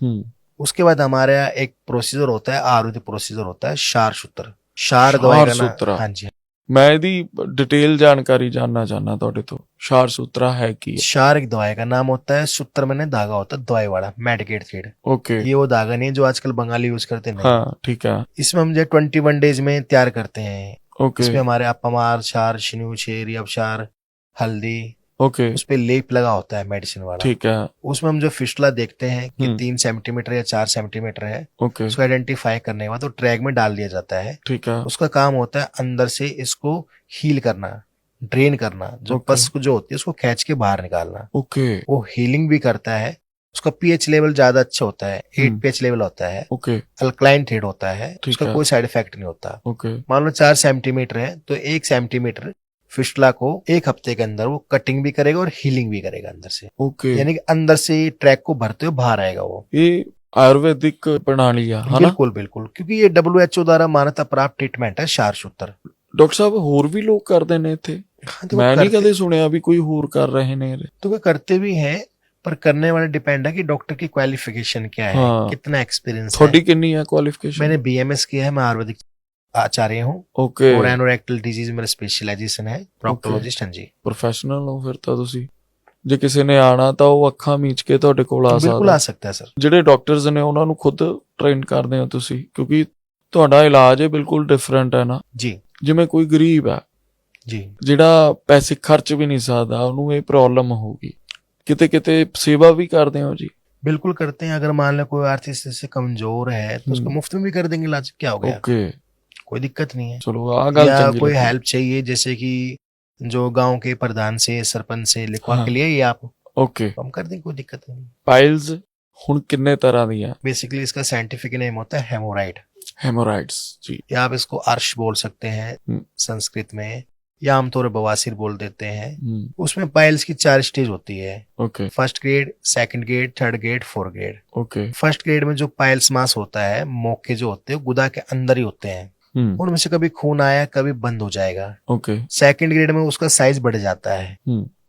उसके बाद हमारा एक प्रोसीजर होता है, आयुर्वेदिक प्रोसीजर होता है शार सूत्र। शार दवाई का सूत्र। नाम, हाँ जी, मैं ਇਹਦੀ डिटेल जानकारी जानना चाहना ਤੁਹਾਡੇ ਤੋਂ। शार सूत्रा है की है? शार एक दवाई का नाम होता है, सूत्र मैंने धागा होता है दवाई वाला, मेडिकेट थ्रेड। ओके ये वो धागा नहीं है जो आजकल बंगाली यूज करते हैं, हाँ ठीक है। इसमें हम जो 21 डेज में तैयार करते हैं। ओके इसमें हमारे अपमार, क्षार, शिनु, शेर, अवसार, हल्दी, ओके उस पे लेप लगा होता है मेडिसिन वाला। ठीक है। उसमें हम जो फिस्टुला देखते हैं कि 3 सेंटीमीटर या 4 सेंटीमीटर है, ओके उसको आइडेंटिफाई करने के बाद तो ट्रैक में डाल दिया जाता है। ठीक है। उसका काम होता है अंदर से इसको हील करना, ड्रेन करना, जो पस जो होती है उसको खींच के बाहर निकालना। ओके वो हीलिंग भी करता है। उसका पीएच लेवल ज्यादा अच्छा होता है, 8 पीएच लेवल होता है, ओके अल्कलाइन थ्रेड होता है, ठीक उसका है। कोई साइड इफेक्ट नहीं होता। ओके मान लो 4 सेंटीमीटर है तो 1 सेंटीमीटर फिस्टुला को 1 हफ्ते के अंदर वो कटिंग भी करेगा और हीलिंग भी करेगा अंदर से, ओके यानी कि अंदर से ट्रैक को भरते हुए बाहर आएगा वो। ये आयुर्वेदिक प्रणाली है ना? बिल्कुल बिल्कुल, क्योंकि ये WHO द्वारा मान्यता प्राप्त ट्रीटमेंट है शार सूत्र। ਡਾਕਟਰ ਸਾਹਿਬ ਹੋਰ ਵੀ ਲੋਕ ਕਰਦੇ ਨੇ ਇੱਥੇ? हाँ, तो वो ਮੈਂ ਨਹੀਂ करते- ਕਦੇ ਸੁਣਿਆ ਵੀ ਕੋਈ ਹੋਰ ਕਰ ਰਹੇ ਨੇ। तो वो करते भी हैं, पर करने वाले डिपेंड है कि डॉक्टर की क्वालिफिकेशन क्या है, हाँ। कितना एक्सपीरियंस है। ਤੁਹਾਡੀ ਕਿੰਨੀ ਹੈ ਕੁਆਲੀਫਿਕੇਸ਼ਨ? मैंने BMS किया है, मैं आयुर्वेदिक आचार्य हूँ ओके और एनोरेक्टल डिजीज मेरा स्पेशलाइजेशन है, प्रोक्टोलॉजिस्ट। हाँ जी, ਪ੍ਰੋਫੈਸ਼ਨਲ ਹੋ ਫਿਰ ਤਾਂ ਤੁਸੀਂ। ਜੇ ਕਿਸੇ ਨੇ ਆਣਾ ਤਾਂ ਉਹ ਅੱਖਾਂ ਮੀਚ ਕੇ ਤੁਹਾਡੇ ਕੋਲ ਆ बिल्कुल आ ਸਕਦਾ। सकता है सर। ਜਿਹੜੇ ਡਾਕਟਰਸ ਨੇ ਉਹਨਾਂ ਨੂੰ ਖੁਦ ਟ੍ਰੇਨ ਕਰਦੇ ਹੋ ਤੁਸੀਂ, ਕਿਉਂਕਿ ਤੁਹਾਡਾ ਇਲਾਜ ਹੈ ਬਿਲਕੁਲ ਡਿਫਰੈਂਟ ਹੈ ਨਾ। जी ਜਿਵੇਂ ਕੋਈ ਗਰੀਬ ਹੈ जी, ਜਿਹੜਾ ਪੈਸੇ ਖਰਚ ਵੀ ਨਹੀਂ ਸਕਦਾ, ਉਹਨੂੰ ਇਹ ਪ੍ਰੋਬਲਮ ਹੋਊਗੀ, ਕਿਤੇ ਕਿਤੇ ਸੇਵਾ ਵੀ ਕਰਦੇ ਹੋ ਜੀ? बिल्कुल करते हैं। अगर मान लो कोई आर्थिक स्थिति से कमजोर है तो उसको मुफ्त में भी कर देंगे इलाज, क्या हो गया, ਓਕੇ कोई दिक्कत नहीं है। ਚਲੋ ਆ ਗੱਲ या ਚੰਗੀ कोई ਲੱਗੀ। हेल्प चाहिए, जैसे कि जो गांव के प्रधान से, सरपंच से लिखवा हाँ। के लिए, ये आप ਓਕੇ हम कर देंगे, कोई दिक्कत नहीं। ਪਾਇਲਸ ਹੁਣ किन्ने तरह ਦੀਆਂ? बेसिकली इसका साइंटिफिक नेम होता है हेमोराइड, हेमोराइड्स जी। या आप इसको अर्श बोल सकते हैं संस्कृत में, या आमतौर पर बवासीर बोल देते हैं। उसमें पाइल्स की 4 स्टेज होती है, okay first grade, second grade, third grade, fourth grade. Okay first grade में जो पाइल्स मास होता है, मोके जो होते हैं गुदा के अंदर ही होते हैं, उनमें से कभी खून आया कभी बंद हो जाएगा। ओके सेकंड ग्रेड में उसका साइज बढ़ जाता है,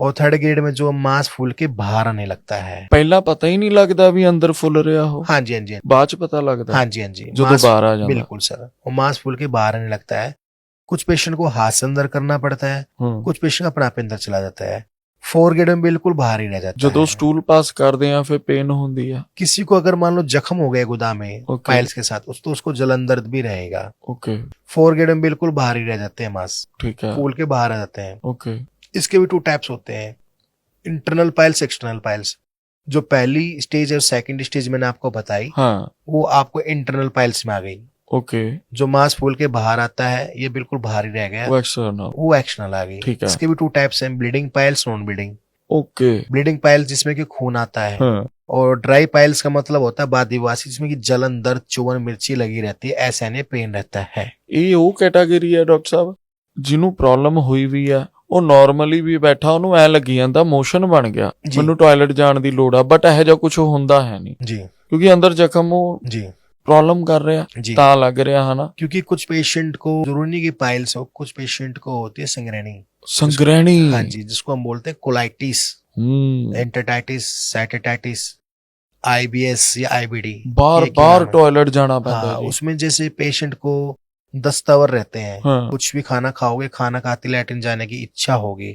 और थर्ड ग्रेड में जो मांस फूल के बाहर आने लगता है। ਪਹਿਲਾਂ ਪਤਾ ਹੀ ਨਹੀਂ ਲੱਗਦਾ ਵੀ ਅੰਦਰ ਫੁੱਲ ਰਿਹਾ ਹੋ? हाँ जी हाँ जी, ਬਾਅਦ ਚ ਪਤਾ ਲੱਗਦਾ हाँ जी हाँ जी, ਜਦੋਂ मांस- ਬਾਹਰ ਆ ਜਾਂਦਾ। बिल्कुल सर, वो मांस फूल के बाहर आने लगता है। कुछ पेशेंट को हाथ से अंदर करना पड़ता है, कुछ पेशेंट अपने आप अंदर चला जाता है। 4 ग्रेड में बिल्कुल बाहर ही रह जाता ਜਦੋਂ है। ਸਟੂਲ ਪਾਸ ਕਰਦੇ ਆ ਫਿਰ ਪੇਨ ਹੁੰਦੀ ਆ? किसी को अगर मान लो जख्म हो गया गुदा में Okay. पाइल्स के साथ, तो उसको जलन दर्द भी रहेगा। ओके 4 ग्रेड में बिल्कुल बाहर ही रह जाते हैं मांस, ठीक है। फूल के बाहर आ जाते हैं। ओके इसके भी 2 टाइप्स होते हैं, इंटरनल पाइल्स, एक्सटर्नल पाइल्स। जो पहली स्टेज और सेकंड स्टेज मैंने आपको बताई, हाँ वो आपको इंटरनल पाइल्स में आ गई। ओके जो मांस फूल के बाहर आता है, ये बिल्कुल बाहर ही रह गया, वो एक्सटर्नल। वो एक्सटर्नल आ गई। ठीक है। इसके भी 2 टाइप्स हैं, bleeding piles, non bleeding. Okay. Bleeding piles जिसमें कि खून आता है, हाँ। और ड्राई पाइल्स का मतलब होता है बादीवासी, जिसमें कि जलन, दर्द, चुभन, मिर्ची लगी रहती है, ऐसा नहीं पेन रहता है। ਇਹ ਉਹ ਕੈਟਾਗਰੀ ਹੈ ਡਾਕਟਰ ਸਾਹਿਬ ਜਿਹਨੂੰ ਪ੍ਰੋਬਲਮ ਹੋਈ ਵੀ ਆ, ਉਹ ਨਾਰਮਲੀ ਵੀ ਬੈਠਾ ਉਹਨੂੰ ਐ ਲੱਗੀ ਜਾਂਦਾ ਮੋਸ਼ਨ ਬਣ ਗਿਆ, ਜੀ। ਮੈਨੂੰ ਟਾਇਲਟ ਜਾਣ ਦੀ ਲੋੜ ਆ, ਬਟ ਇਹੋ ਜਿਹਾ ਕੁਝ ਹੁੰਦਾ ਹੈ ਨਹੀਂ जी ਕਿਉਂਕਿ ਅੰਦਰ ਜ਼ਖਮ ਉਹ जी ਪ੍ਰੋਬਲਮ ਕਰ ਰਿਹਾ जी। ਤਾਂ ਲੱਗ ਰਿਹਾ ਹਨਾ। क्योंकि कुछ पेशेंट को जरूरी नहीं कि पाइल्स हो, कुछ पेशेंट को होती है संग्रहणी। संग्रहणी। हाँ जी, जिसको हम बोलते हैं कोलाइटिस, एंटेटाइटिस, साइटेटाइटिस, आईबीएस या आईबीडी। बार बार टॉयलेट जाना पैदा हाँ, है जी। उसमें जैसे पेशेंट को दस्तावर रहते हैं, हाँ। कुछ भी खाना खाओगे, खाना खाते लैट्रिन जाने की इच्छा होगी,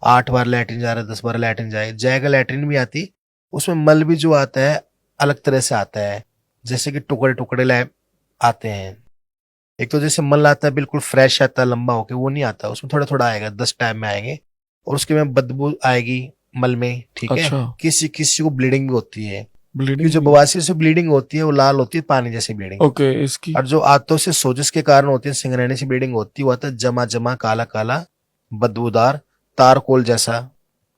8 बार लैट्रिन जा रहा है, 10 बार लैट्रिन जाएगा, लैट्रिन भी आती, उसमें मल भी जो आता है अलग तरह से आता है, जैसे कि टुकड़े टुकड़े आते हैं। एक तो जैसे मल आता है बिल्कुल फ्रेश आता है लंबा होके, वो नहीं आता, उसमें थोड़ा थोड़ा आएगा, 10 टाइम में आएंगे, और उसके में बदबू आएगी मल में, ठीक है। अच्छा। किसी किसी को ब्लीडिंग भी होती है, ब्लीडिंग जो बवासीर से ब्लीडिंग होती है वो लाल होती है, पानी जैसी ब्लीडिंग। ओके। इसकी और जो आंतों से सोजिश के कारण होती है, संग्रहणी से ब्लीडिंग होती है, वो आता है जमा जमा काला काला बदबूदार तारकोल जैसा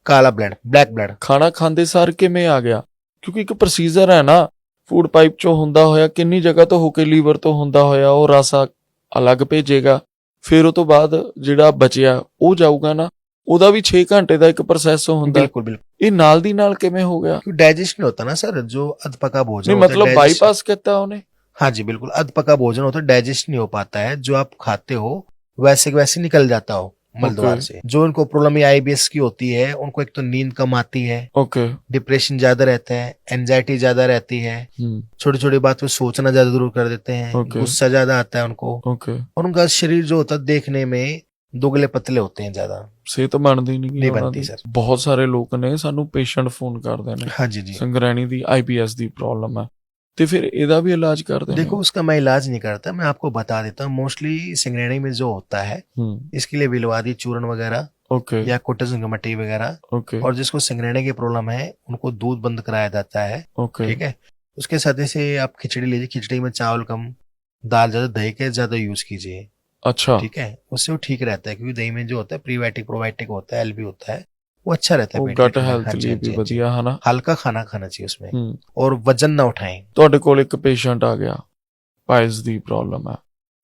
काला ब्लड, ब्लैक ब्लड। ਖਾਣਾ ਖਾਂਦੇ ਸਾਰ ਕਿਵੇਂ ਆ ਗਿਆ? ਕਿਉਂਕਿ ਇੱਕ ਪ੍ਰੋਸੀਜਰ ਹੈ ਨਾ, ਫੂਡ ਪਾਈਪ ਚੋਂ ਹੁੰਦਾ ਹੋਇਆ ਕਿੰਨੀ ਜਗ੍ਹਾ ਤੋਂ ਹੋ ਕੇ ਲੀਵਰ ਤੋਂ ਹੁੰਦਾ ਹੋਇਆ ਉਹ ਰਸਾ ਅਲੱਗ ਭੇਜੇਗਾ, ਫਿਰ ਉਹ ਤੋਂ ਬਾਅਦ ਜਿਹੜਾ ਬਚਿਆ ਉਹ ਜਾਊਗਾ ਨਾ, ਉਹਦਾ ਵੀ 6 ਘੰਟੇ ਦਾ ਇੱਕ ਪ੍ਰੋਸੈਸ ਹੁੰਦਾ। बिल्कुल बिल्कुल। ਇਹ ਨਾਲ ਦੀ ਨਾਲ ਕਿਵੇਂ ਹੋ ਗਿਆ? डाइजेस्ट नहीं होता ना सर, जो अधपका भोजन नहीं होता है, मतलब digest- बाईपास कहता है उन्हें। हाँ जी बिल्कुल, अधपका भोजन होता है, डाइजेस्ट नहीं हो पाता है, जो आप खाते हो वैसे के वैसे निकल जाता हो मल द्वार से। जो इनको प्रॉब्लम आईबीएस की होती है, उनको एक तो नींद कम आती है, ओके। डिप्रेशन ज्यादा रहता है, एंजाइटी ज्यादा रहती है, छोटी छोटी बात पे सोचना ज्यादा दूर कर देते हैं, Okay. गुस्सा ज्यादा आता है उनको, ओके। और उनका शरीर जो होता है देखने में दुबले पतले होते हैं ज्यादा। ਸਿਹਤ ਬਣਦੀ ਨਹੀਂ ਨਹੀਂ ਬਣਦੀ ਸਰ। ਬਹੁਤ ਸਾਰੇ ਲੋਕ ਨੇ ਸਾਨੂੰ ਪੇਸ਼ੈਂਟ ਫੋਨ ਕਰਦੇ ਨੇ, हाँ जी जी। ਸੰਗ੍ਰਹਿਣੀ ਦੀ ਆਈਬੀਐਸ ਦੀ ਪ੍ਰੋਬਲਮ ਹੈ, ਤੇ ਫਿਰ ਇਹਦਾ ਵੀ ਇਲਾਜ ਕਰਦੇ ਨੇ? देखो उसका मैं इलाज नहीं करता, मैं आपको बता देता हूँ। मोस्टली संग्रहणी में जो होता है, इसके लिए विलवादी चूर्ण वगैरह ओके। या कोटाजिन मट्टी वगैरह, ओके। और जिसको संग्रहणी की प्रॉब्लम है उनको दूध बंद कराया जाता है, ओके। ठीक है। उसके साथ से आप खिचड़ी लीजिए, खिचड़ी में चावल कम, दाल ज्यादा, दही के ज्यादा यूज कीजिए, अच्छा। ठीक है। उससे वो ठीक रहता है, क्योंकि दही में जो होता है प्रीबायोटिक प्रोबायोटिक होता है, एलबी होता है, वो अच्छा रहता है। गट हेल्थ ਲਈ ਵੀ ਵਧੀਆ ਹੈ ਨਾ। हल्का खाना खाना चाहिए उसमें, और वजन ना उठाएं। ਤੁਹਾਡੇ ਕੋਲ ਇੱਕ ਪੇਸ਼ੈਂਟ ਆ ਗਿਆ, ਪਾਇਲਸ ਦੀ ਪ੍ਰੋਬਲਮ ਹੈ,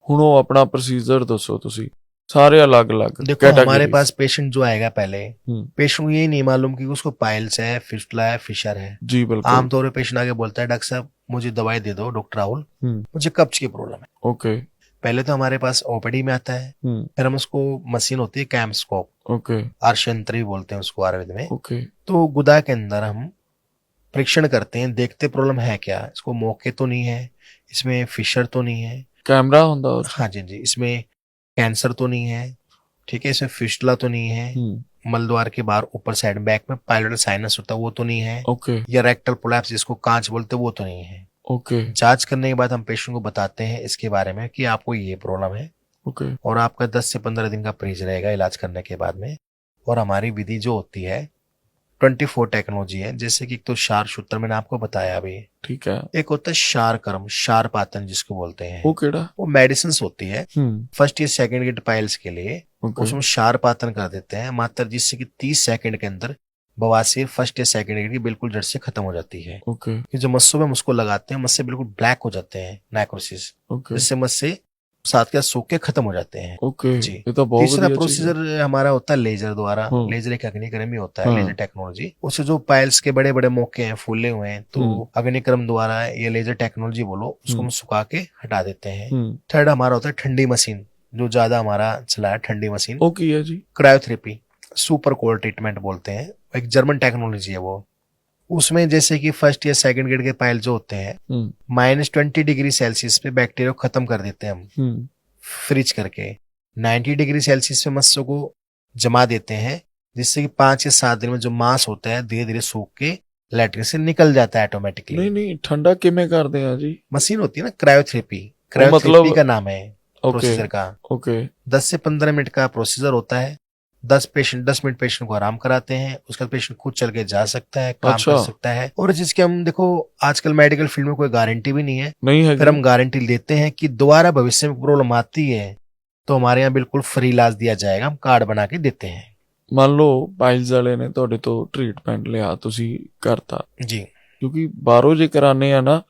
ਹੁਣ ਉਹ ਆਪਣਾ ਪ੍ਰੋਸੀਜਰ ਦੱਸੋ ਤੁਸੀਂ, सारे अलग अलग। देखो हमारे पास पेशेंट जो आएगा, पहले पेशेंट को ये नहीं मालूम कि उसको पाइल्स है, फिस्टुला है, फिशर है। जी बिल्कुल। आमतौर पर पेशेंट आके बोलता है, डॉक्टर साहब मुझे दवाई दे दो, डॉक्टर राहुल मुझे कब्ज की प्रॉब्लम है। ओके। पहले तो हमारे पास ओपीडी में आता है, फिर हम उसको मशीन होती है कैम्स्कोप, ओके, अर्शयंत्री बोलते हैं उसको आयुर्वेद में। ओके। तो गुदा के अंदर हम परीक्षण करते हैं, देखते प्रॉब्लम है क्या, इसको मौके तो नहीं है, इसमें फिशर तो नहीं है, कैमरा होता है। हाँ जी जी, इसमें कैंसर तो नहीं है, ठीक है, इसमें फिस्टुला तो नहीं है, मलद्वार के बाहर ऊपर साइड बैक में पाइलोरल साइनस होता है वो तो नहीं है, ओके, या रेक्टल प्रोलैप्स जिसको कांच बोलते हैं वो तो नहीं है। ओके। जांच करने के बाद हम पेशेंट को बताते हैं इसके बारे में कि आपको ये प्रॉब्लम है, ओके, और आपका 10 से 15 दिन का परहेज रहेगा इलाज करने के बाद में। और हमारी विधि जो होती है 24 टेक्नोलॉजी है, जैसे कि एक तो शार सूत्र मैंने आपको बताया अभी, ठीक है, एक होता है शार कर्म, शार पातन जिसको बोलते हैं, वो केड़ा? वो मेडिसिन होती है फर्स्ट या सेकंड ग्रेड पाइल्स के लिए, उसमें शार पातन कर देते हैं मात्र, जिससे कि 30 सेकंड के अंदर बवासीर फर्स्ट या सेकंड ग्रेड की बिल्कुल जड़ से खत्म हो जाती है। ओके। कि जो मस्सों में हम उसको लगाते हैं, मस्से बिल्कुल ब्लैक हो जाते हैं, नाइक्रोसिस, ओके, जिससे मस्से साथ के सूख के खत्म हो जाते हैं। ओके जी। ये तो बहुत तीसरा बढ़िया चीज़ प्रोसीजर हमारा होता है लेजर द्वारा, लेजर एक अग्निक्रम ही होता है, लेजर टेक्नोलॉजी। उससे जो पाइल्स के बड़े बड़े मौके हैं, फूले हुए हैं, तो अग्निक्रम द्वारा ये लेजर टेक्नोलॉजी बोलो, उसको हम सुखा के हटा देते हैं। थर्ड हमारा होता है ठंडी मशीन, जो ज्यादा हमारा चला है, ठंडी मशीन, ओके है जी, क्रायोथेरेपी, सुपर कोल्ड ट्रीटमेंट बोलते हैं, एक जर्मन टेक्नोलॉजी है वो। उसमें जैसे कि फर्स्ट या सेकंड ग्रेड के पाइल जो होते हैं, -20 डिग्री सेल्सियस पे बैक्टीरिया को खत्म कर देते हैं हम, फ्रिज करके 90 डिग्री सेल्सियस पे मस्सों को जमा देते हैं, जिससे कि 5 या 7 दिन में जो मांस होता है धीरे धीरे सूख के लैट्रिन से निकल जाता है ऑटोमेटिकली। नहीं नहीं, ठंडा किमें कर दे जी? मशीन होती है ना क्रायोथेरेपी, क्रायोथेरेपी मतलब का नाम है प्रोसीजर का। ओके। 10 से 15 मिनट का प्रोसीजर होता है। 10 मिनट पेशेंट को आराम कराते हैं, उसके बाद पेशेंट खुद चल के जा सकता है, काम कर सकता है। और जिसके हम देखो आजकल मेडिकल फील्ड में कोई गारंटी भी नहीं है, फिर हम गारंटी लेते हैं कि दोबारा भविष्य में प्रॉब्लम आती है तो हमारे यहाँ बिल्कुल फ्री इलाज दिया जाएगा, हम कार्ड बना के देते हैं। ਮੰਨ ਲਓ ਪਾਈਲਸ ਵਾਲੇ ਨੇ ਤੁਹਾਡੇ ਤੋਂ ਟ੍ਰੀਟਮੈਂਟ ਲਿਆ, ਤੁਸੀਂ ਕਰਤਾ ਜੀ, ਕਿਉਂਕਿ ਬਾਹਰੋਂ ਜੇ ਕਰਾਨੇ ਆ ਨਾ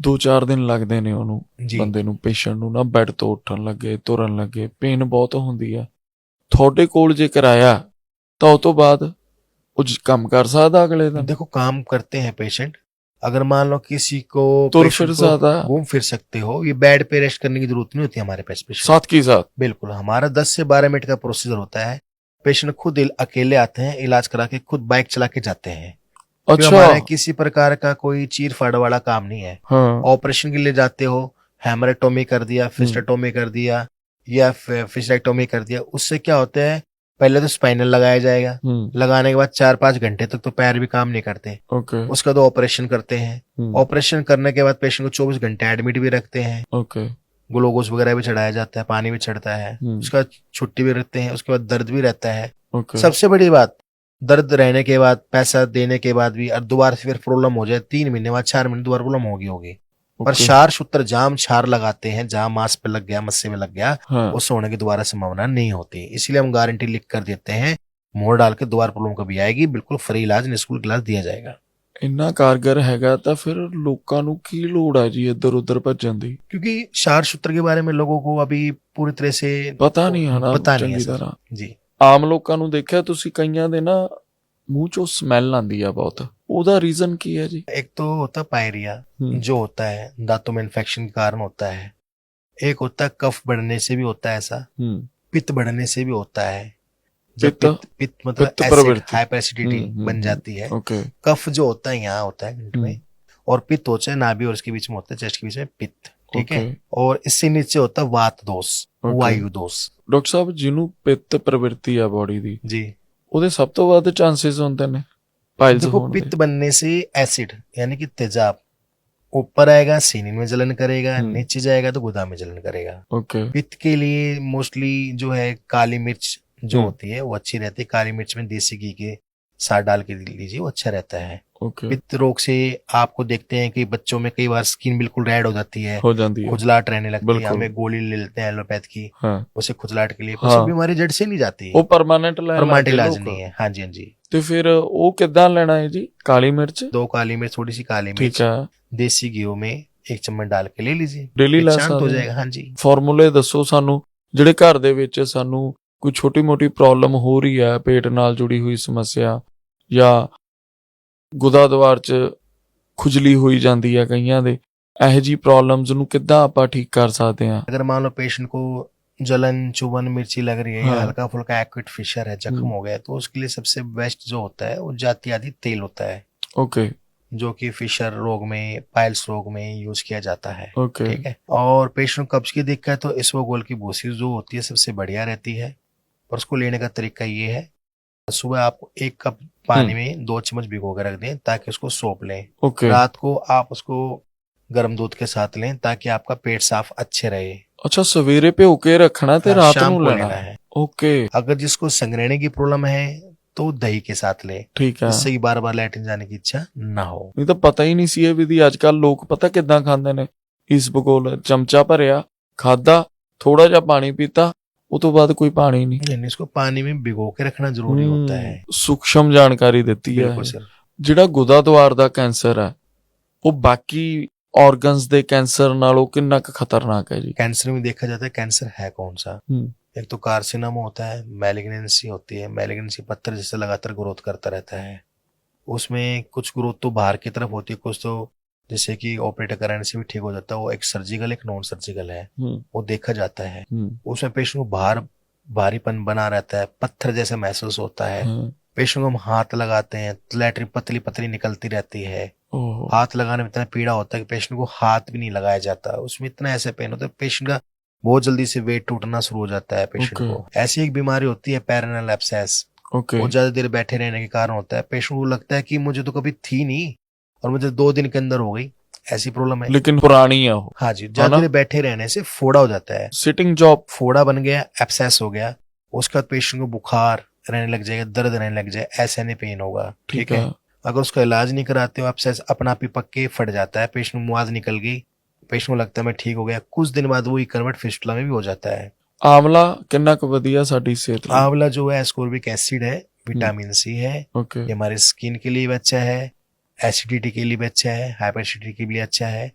2-4 ਦਿਨ ਲੱਗਦੇ ਨੇ ਉਹਨੂੰ, ਜੀ, ਬੰਦੇ ਨੂੰ, ਪੇਸ਼ੈਂਟ ਨੂੰ ਨਾ ਬੈੱਡ ਤੋਂ ਉੱਠਣ ਲੱਗੇ, ਤੁਰਨ ਲੱਗੇ, ਪੇਨ ਬਹੁਤ ਹੁੰਦੀ ਆ। ਤੁਹਾਡੇ ਕੋਲ ਜੇ ਕਰਾਇਆ ਤਾਂ ਉਹ ਤੋਂ ਬਾਅਦ ਉਹ ਕੰਮ कर सकता अगले दिन? देखो काम करते हैं पेशेंट। अगर मान लो किसी को तुर फिर सकता, घूम फिर सकते हो, ये बेड पे रेस्ट करने की जरूरत नहीं होती हमारे पास पेशेंट साथ की साथ। बिल्कुल, हमारा 10 से 12 मिनट का प्रोसीजर होता है। पेशेंट खुद अकेले आते हैं, इलाज करा के खुद बाइक चला के जाते हैं। अच्छा, हमारे किसी प्रकार का कोई चीर फाड़ वाला काम नहीं है। हाँ। ऑपरेशन के लिए जाते हो, हेमरेक्टोमी कर दिया, फिस्टेक्टोमी कर दिया या फिस्टेक्टोमी कर दिया, उससे क्या होता है, पहले तो स्पाइनल लगाया जाएगा, लगाने के बाद 4-5 घंटे तक तो पैर भी काम नहीं करते। ओके। उसका तो ऑपरेशन करते हैं। ऑपरेशन करने के बाद पेशेंट को 24 घंटे एडमिट भी रखते हैं। ओके। ग्लूकोज वगैरह भी चढ़ाया जाता है, पानी भी चढ़ता है, उसका छुट्टी भी रखते हैं, उसके बाद दर्द भी रहता है। ओके। सबसे बड़ी बात, दर्द रहने के बाद, पैसा देने के बाद भी और दोबारा से फिर प्रॉब्लम हो जाए 3 महीने बाद, 4 महीने दोबारा प्रॉब्लम होगी। पर क्षार सूत्र जाम क्षार लगाते हैं, जहां मांस पे लग गया, मस्से में लग गया, हाँ। उस होने की दोबारा संभावना नहीं होती। इसलिए हम गारंटी लिख कर देते हैं, मोहर डाल के दोबारा प्रॉब्लम कभी आएगी, बिल्कुल फ्री इलाज, निःशुल्क इलाज दिया जाएगा। ਇੰਨਾ ਕਾਰਗਰ ਹੈਗਾ ਤਾਂ ਫਿਰ ਲੋਕਾਂ ਨੂੰ ਕੀ ਲੋੜ ਹੈ ਜੀ ਇੱਧਰ ਉੱਧਰ ਭੱਜਣ ਦੀ? क्योंकि क्षार सूत्र के बारे में लोगों को अभी पूरी तरह से ਪਤਾ ਨਹੀਂ ਹੈ ਨਾ पता नहीं है ਚੰਗੀ सर। ਤਰ੍ਹਾਂ। जी, ਆਮ ਲੋਕਾਂ ਨੂੰ ਦੇਖਿਆ ਤੁਸੀਂ, ਕਈਆਂ ਦੇ ਨਾ ਮੂੰਹ ਚੋਂ ਸਮੈਲ ਆਉਂਦੀ ਆ ਬਹੁਤ, ਉਹਦਾ ਰੀਜ਼ਨ ਕੀ ਹੈ ਜੀ? एक तो होता है पायरिया, जो होता है दांतों में इन्फेक्शन के कारण होता है। एक होता है कफ बढ़ने से भी होता है ऐसा, पित्त बढ़ने से भी होता है। जब पित्त मतलब एसिड, हाइपर एसिडिटी बन जाती है। कफ जो होता है यहाँ होता है पेट में, और पित्त होता है नाभि और इसके बीच में होता है, चेस्ट के बीच में पित्त, ठीक है। और इससे नीचे होता है वात दोष, वायु दोष। ਡਾਕਟਰ ਸਾਹਿਬ, ਜਿਹਨੂੰ ਪਿੱਤ ਪ੍ਰਵਿਰਤੀ ਆ ਬੋਡੀ ਦੀ, जी, ਉਹਦੇ ਸਭ ਤੋਂ ਵੱਧ ਚਾਂਸਸ ਹੁੰਦੇ ਨੇ पाइल्स देखो होने पित्त दे। बनने से एसिड यानी कि तेजाब ऊपर आएगा, सीने में जलन करेगा, नीचे जाएगा तो गुदा में जलन करेगा। ओके। पित्त के लिए मोस्टली जो है काली मिर्च जो होती है वो अच्छी रहती है। काली मिर्च में देसी घी के साथ डाल के लीजिए, वो अच्छा रहता है। ओके। पित्त रोग से आपको देखते हैं कि बच्चों में कई बार स्किन बिल्कुल रेड हो जाती है, हो जाती है, खुजलाहट रहने लगती है। बिल्कुल। हमें गोली ले लेते हैं एलोपैथ की, हाँ। उसे खुजलाहट के लिए, हाँ। बीमारी जड़ से नहीं जाती वो है, परमानेंट परमानेंट इलाज नहीं है। हाँ जी, हाँ जी। ਤੇ ਫਿਰ ਉਹ ਕਿੱਦਾਂ ਲੈਣਾ ਹੈ ਜੀ? ਕਾਲੀ ਮਿਰਚ, 2 काली मिर्च, थोड़ी सी काली ठीक मिर्च है, देसी घी में 1 चम्मच डाल के ले लीजिए, डेली ला शांत हो सकते जाएगा। हाँ जी। ਫਾਰਮੂਲੇ ਦੱਸੋ ਸਾਨੂੰ, ਜਿਹੜੇ ਘਰ ਦੇ ਵਿੱਚ ਸਾਨੂੰ ਕੋਈ ਛੋਟੀ ਮੋਟੀ ਪ੍ਰੋਬਲਮ ਹੋ ਰਹੀ ਹੈ, ਪੇਟ ਨਾਲ ਜੁੜੀ ਹੋਈ ਸਮੱਸਿਆ ਜਾਂ ਗੁਦਾ ਦਵਾਰ 'ਚ ਖੁਜਲੀ ਹੋਈ ਜਾਂਦੀ ਹੈ ਕਈਆਂ ਦੇ, ਇਹੋ ਜਿਹੀ ਪ੍ਰੋਬਲਮਸ ਨੂੰ ਕਿੱਦਾਂ ਆਪਾਂ ਠੀਕ ਕਰ ਸਕਦੇ ਹਾਂ? अगर मान लो पेशेंट को जलन, चुभन, मिर्ची लग रही है, हाँ। या हल्का फुल्का एक्यूट फिशर है, जख्म हो गया, तो उसके लिए सबसे बेस्ट जो होता है वो जाति आदि तेल होता है, ओके। जो कि फिशर रोग में, पाइल्स रोग में यूज किया जाता है, ओके। ठीक है। और पेशेंट को कब्ज की दिक्कत है तो इसवोगोल की भूसी जो होती है सबसे बढ़िया रहती है, और उसको लेने का तरीका ये है, सुबह आप 1 कप पानी में 2 चम्मच भिगो के रख दें ताकि उसको सौंप लें। ओके। रात को आप उसको गर्म दूध के साथ लें ताकि आपका पेट साफ अच्छे रहे। अच्छा, सवेरे पे होके रखना ते हाँ, रात शाम को को लेना लेना है। है। ओके, अगर जिसको संग्रहण की प्रॉब्लम है तो दही के साथ ले, ठीक है। जिससे कि बार बार लैट्रिन जाने की इच्छा ना हो। ਨਹੀਂ ਤਾਂ ਪਤਾ ਹੀ ਨਹੀਂ ਸੀ ਇਹ ਵਿਧੀ। ਅੱਜ ਕੱਲ ਲੋਕ ਪਤਾ ਕਿੱਦਾਂ ਖਾਂਦੇ ਨੇ, ਇਸ ਬਗੋਲ ਚਮਚਾ ਭਰਿਆ, ਖਾਦਾ, ਥੋੜਾ ਜਿਹਾ ਪਾਣੀ ਪੀਤਾ, ਉਹ ਤੋਂ ਬਾਅਦ ਕੋਈ ਪਾਣੀ ਨਹੀਂ। यानी इसको पानी में भिगो के रखना जरूरी होता है। ਸੂਖਮ ਜਾਣਕਾਰੀ ਦਿੱਤੀ ਹੈ। बिल्कुल सर। ਜਿਹੜਾ ਗੁਦਾ ਦਵਾਰ ਦਾ ਕੈਂਸਰ ਹੈ ਉਹ ਬਾਕੀ ऑर्गन्स ਦੇ ਕੈਂਸਰ ਨਾਲੋਂ ਕਿੰਨਾ ਕੁ ਖਤਰਨਾਕ ਹੈ ਜੀ? कैंसर में देखा जाता है कैंसर है कौन सा। एक तो कार्सिनोमा होता है, मैलिग्नेंसी होती है। मैलिग्नेंसी पत्थर जैसे लगातार ग्रोथ करता रहता है, उसमें कुछ ग्रोथ तो बाहर की तरफ होती है, कुछ तो जैसे कि ऑपरेटर कराने से भी ठीक हो जाता है। वो एक सर्जिकल, एक नॉन सर्जिकल है, वो देखा जाता है। उसमें पेशेंट को बाहर भारीपन बना रहता है, पत्थर जैसा महसूस होता है। पेशेंट को हम हाथ लगाते हैं तो लैट्रिन पतली पतली निकलती रहती है। हाथ लगाने में इतना पीड़ा होता है कि पेशेंट को हाथ भी नहीं लगाया जाता, उसमें इतना ऐसे पेन होता है, पेशेंट का बहुत जल्दी से वेट टूटना शुरू हो जाता है पेशेंट को। ऐसी एक बीमारी होती है पेरिनेल एब्सेस, वो ज्यादा देर बैठे रहने के कारण होता है। पेशेंट को लगता है कि मुझे तो कभी थी नहीं और मुझे 2 दिन के अंदर हो गई, ऐसी प्रॉब्लम है, लेकिन पुरानी है वो। हाँ जी, ज्यादा देर बैठे रहने से फोड़ा हो जाता है, सिटिंग जॉब, फोड़ा बन गया, एब्सेस हो गया। उसके बाद पेशेंट को बुखार रहने लग जाएगा, दर्द रहने लग जाए, ऐसे नहीं पेन होगा, ठीक है। अगर उसका इलाज नहीं कराते हो, एब्सेस अपना आप ही पक के फट जाता है, पेशेंट मुआज निकल गई, पेशेंट को लगता है मैं ठीक हो गया, कुछ दिन बाद वही कन्वर्ट फिस्टुला में भी हो जाता है। आंवला कितना कुछ ਵਧੀਆ ਸਾਡੀ ਸਿਹਤ ਲਈ? आंवला जो है एस्कोर्बिक एसिड है, विटामिन सी है, ओके ये हमारे स्किन के लिए भी अच्छा है, एसिडिटी के लिए भी अच्छा है, हाइपरएसिडिटी के लिए अच्छा है।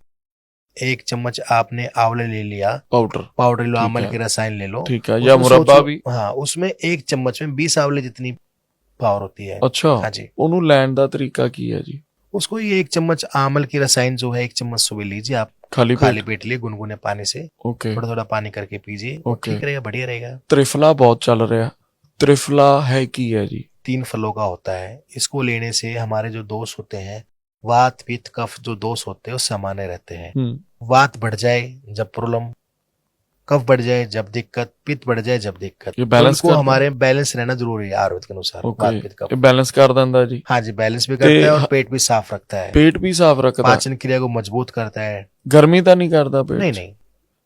1 चम्मच आपने आंवला ले लिया, पाउडर ले लो, ठीक आंवल है। के रसायन ले लो, ठीक है, या उसमें मुरब्बा सोचो- भी? हाँ, उसमें 1 चम्मच में 20 आंवले जितनी पावर होती है। ਅੱਛਾ हाँ जी, ਉਹਨੂੰ ਲੈਣ ਦਾ ਤਰੀਕਾ ਕੀ ਹੈ ਜੀ? उसको ये 1 चम्मच आंवल की रसायन जो है 1 चम्मच सुबह लीजिए आप, ਖਾਲੀ खाली पेट? पेट लिए गुनगुने पानी से ओके। थोड़ा थोड़ा पानी करके पीजिए, वो ओके। ठीक रहेगा, बढ़िया रहेगा। त्रिफला बहुत चल ਰਿਹਾ, त्रिफला है की है जी? 3 फलों का होता है, इसको लेने से हमारे जो दोष होते हैं, वात पित्त कफ जो दोष होते हैं वो सामान्य रहते हैं। वात बढ़ जाए जब प्रॉब्लम, कफ बढ़ जाए जब दिक्कत, पित्त बढ़ जाए जब दिक्कत, ये बैलेंस को करता है? हमारे बैलेंस रहना जरूरी है आयुर्वेद के अनुसार। वात ओके, पित्त कफ, ਇਹ ਬੈਲੈਂਸ ਕਰ ਦਿੰਦਾ ਜੀ? हाँ जी, बैलेंस भी करता है और ते- पेट भी साफ रखता है, ਪੇਟ ਵੀ ਸਾਫ਼ ਰੱਖਦਾ? पाचन क्रिया को मजबूत करता है। ਗਰਮੀ ਤਾਂ ਨਹੀਂ ਕਰਦਾ ਪੇਟ नहीं 'ਚ? नहीं,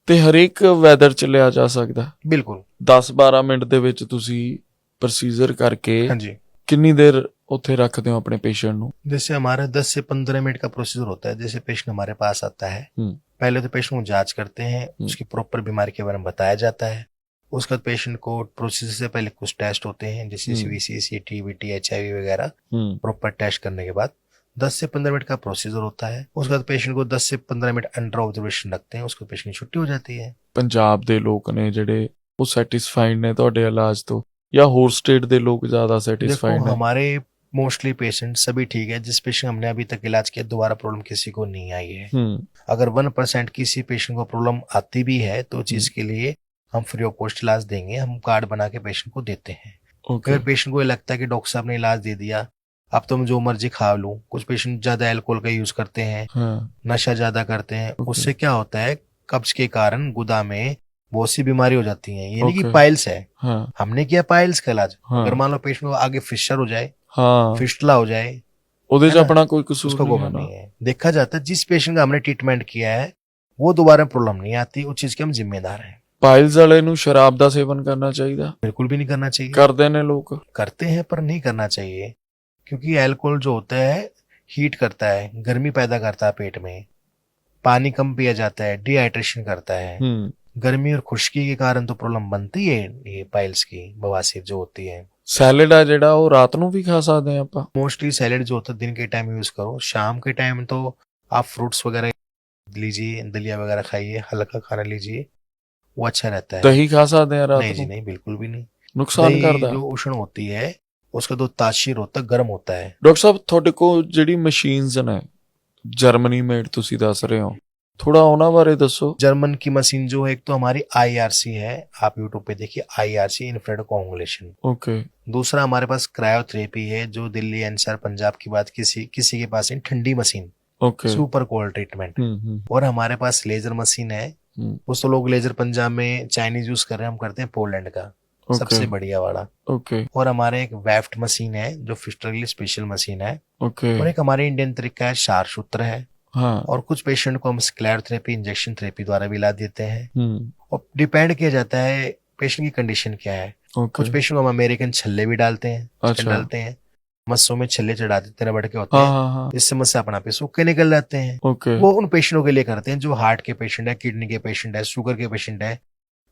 ਤੇ ਹਰੇਕ ਵੈਦਰ ਚ ਲਿਆ ਜਾ ਸਕਦਾ? बिल्कुल। 10-12 ਮਿੰਟ ਦੇ ਵਿੱਚ ਤੁਸੀਂ ਪ੍ਰੋਸੀਜਰ ਕਰਕੇ हाँ जी, ਕਿੰਨੀ ਦੇਰ ਉੱਥੇ ਰੱਖਦੇ ਹੋ ਆਪਣੇ ਪੇਸ਼ੈਂਟ ਨੂੰ? जैसे हमारा 10 से 15 मिनट का प्रोसीजर होता है। जैसे पेशेंट हमारे पास आता है, हम्म। पहले तो पेशेंट को जांच करते हैं, उसकी प्रॉपर बीमारी के बारे में बताया जाता है। उसके बाद पेशेंट को प्रोसीजर से पहले कुछ टेस्ट होते हैं, जैसे सीवीसी, टीबी, HIV वगैरह, प्रॉपर टेस्ट करने के बाद 10 से 15 मिनट का प्रोसीजर होता है। उसके बाद पेशेंट को 10 से 15 मिनट अंडर ऑब्जर्वेशन रखते हैं, उसके बाद पेशेंट की छुट्टी हो जाती है। ਪੰਜਾਬ ਦੇ ਲੋਕ ਨੇ ਜਿਹੜੇ ਉਹ ਸੈਟੀਸਫਾਈਡ ਨੇ ਤੁਹਾਡੇ ਇਲਾਜ ਤੋਂ, ਜਾਂ ਹੋਰ ਸਟੇਟ ਦੇ ਲੋਕ ਜ਼ਿਆਦਾ देखो ਸੈਟੀਸਫਾਈਡ ਨੇ? हमारे मोस्टली पेशेंट सभी ठीक है, जिस पेशेंट हमने अभी तक इलाज किया दोबारा प्रॉब्लम किसी को नहीं आई है। अगर 1% किसी पेशेंट को प्रॉब्लम आती भी है तो चीज के लिए हम फ्री ऑफ कॉस्ट इलाज देंगे, हम कार्ड बना के पेशेंट को देते हैं। ओके। अगर पेशेंट को ये लगता है कि डॉक्टर साहब ने इलाज दे दिया, अब तो मैं जो मर्जी खा लूं, कुछ पेशेंट ज्यादा अल्कोहल का यूज करते हैं, हाँ। नशा ज्यादा करते हैं, उससे क्या होता है कब्ज के कारण गुदा में बहुत सी बीमारी हो जाती है। ये नहीं कि ओके। पाइल्स है, हाँ। हमने किया पाइल्स का इलाज, हाँ। अगर मान लो पेशेंट को आगे फिशर हो जाए, हाँ, फिस्टुला हो जाए, ਉਹਦੇ ਚ है ना? ਆਪਣਾ ਕੋਈ ਕਸੂਰ उसका ਨਹੀਂ कोई है ना? नहीं है। देखा जाता है जिस पेशेंट का हमने ट्रीटमेंट किया है वो दोबारा प्रॉब्लम नहीं आती, उस चीज के हम जिम्मेदार हैं। ਪਾਇਲਸ ਵਾਲੇ ਨੂੰ ਸ਼ਰਾਬ ਦਾ ਸੇਵਨ ਕਰਨਾ ਚਾਹੀਦਾ? बिल्कुल भी नहीं करना चाहिए। ਕਰਦੇ ਨੇ ਲੋਕ? करते हैं पर नहीं करना चाहिए, क्योंकि अल्कोहल जो होता है हीट करता है, गर्मी पैदा करता है पेट में, पानी कम पिया जाता है, डिहाइड्रेशन करता है। गर्मी और खुश्की के कारण तो प्रॉब्लम बनती है ये पाइल्स की, बवासीर जो होती है। ਸੈਲਡ ਆ ਜਿਹੜਾ ਉਹ ਰਾਤ ਨੂੰ ਵੀ ਖਾ ਸਕਦੇ ਆ ਆਪਾਂ? मोस्टली सैलेड जो होता है दिन के टाइम यूज करो, शाम के टाइम तो आप फ्रूट्स वगैरह लीजिए, दलिया वगैरह खाइए, हल्का खाना लीजिए, वो अच्छा रहता है। ਦਹੀਂ ਖਾ ਸਕਦੇ ਆ ਰਾਤ नहीं जी ਨੂੰ? नहीं, बिल्कुल भी नहीं। ਨੁਕਸਾਨ दही ਕਰਦਾ? जो उष्ण होती है उसका तो तासीर होता है, गर्म होता है। ਡਾਕਟਰ ਸਾਹਿਬ ਤੁਹਾਡੇ ਕੋਲ ਜਿਹੜੀ ਮਸ਼ੀਨਸ ਨੇ ਜਰਮਨੀ ਮੇਡ ਤੁਸੀਂ ਦੱਸ ਰਹੇ ਹੋ, थोड़ा ਉਹਨਾਂ ਬਾਰੇ ਦੱਸੋ। जर्मन की मशीन जो है, एक तो हमारी IRC है, आप यूट्यूब पे देखिए IRC, इंफ्रारेड कोएगुलेशन। ओके। दूसरा हमारे पास क्रायोथेरेपी है, जो दिल्ली एनसीआर पंजाब की बात किसी के पास है, ठंडी machine, okay. Super cold treatment. और हमारे पास लेजर मशीन है, उस तो लोग लेजर पंजाब में चाइनीज यूज कर रहे हैं, हम करते हैं पोलैंड का, सबसे बढ़िया वाला। ओके। और हमारे एक वेफ्ट मशीन है जो फिस्टर के लिए स्पेशल मशीन है। ओके। और एक हमारे इंडियन तरीका है शारसूत्र है। हाँ। और कुछ पेशेंट को हम स्क्लेरोथेरेपी, इंजेक्शन थेरेपी द्वारा भी इलाज देते हैं। और डिपेंड किया जाता है पेशेंट की कंडीशन क्या है। कुछ पेशेंट को हम अमेरिकन छल्ले भी डालते हैं, अच्छा। डालते हैं मस्सों में छल्ले चढ़ा देते हैं, रबड़ के होते हाँ, हैं, हाँ, हाँ। जिससे मस्से अपना पे सूख के निकल जाते हैं। ओके। वो उन पेशेंटों के लिए करते हैं जो हार्ट के पेशेंट है, किडनी के पेशेंट है, शुगर के पेशेंट है,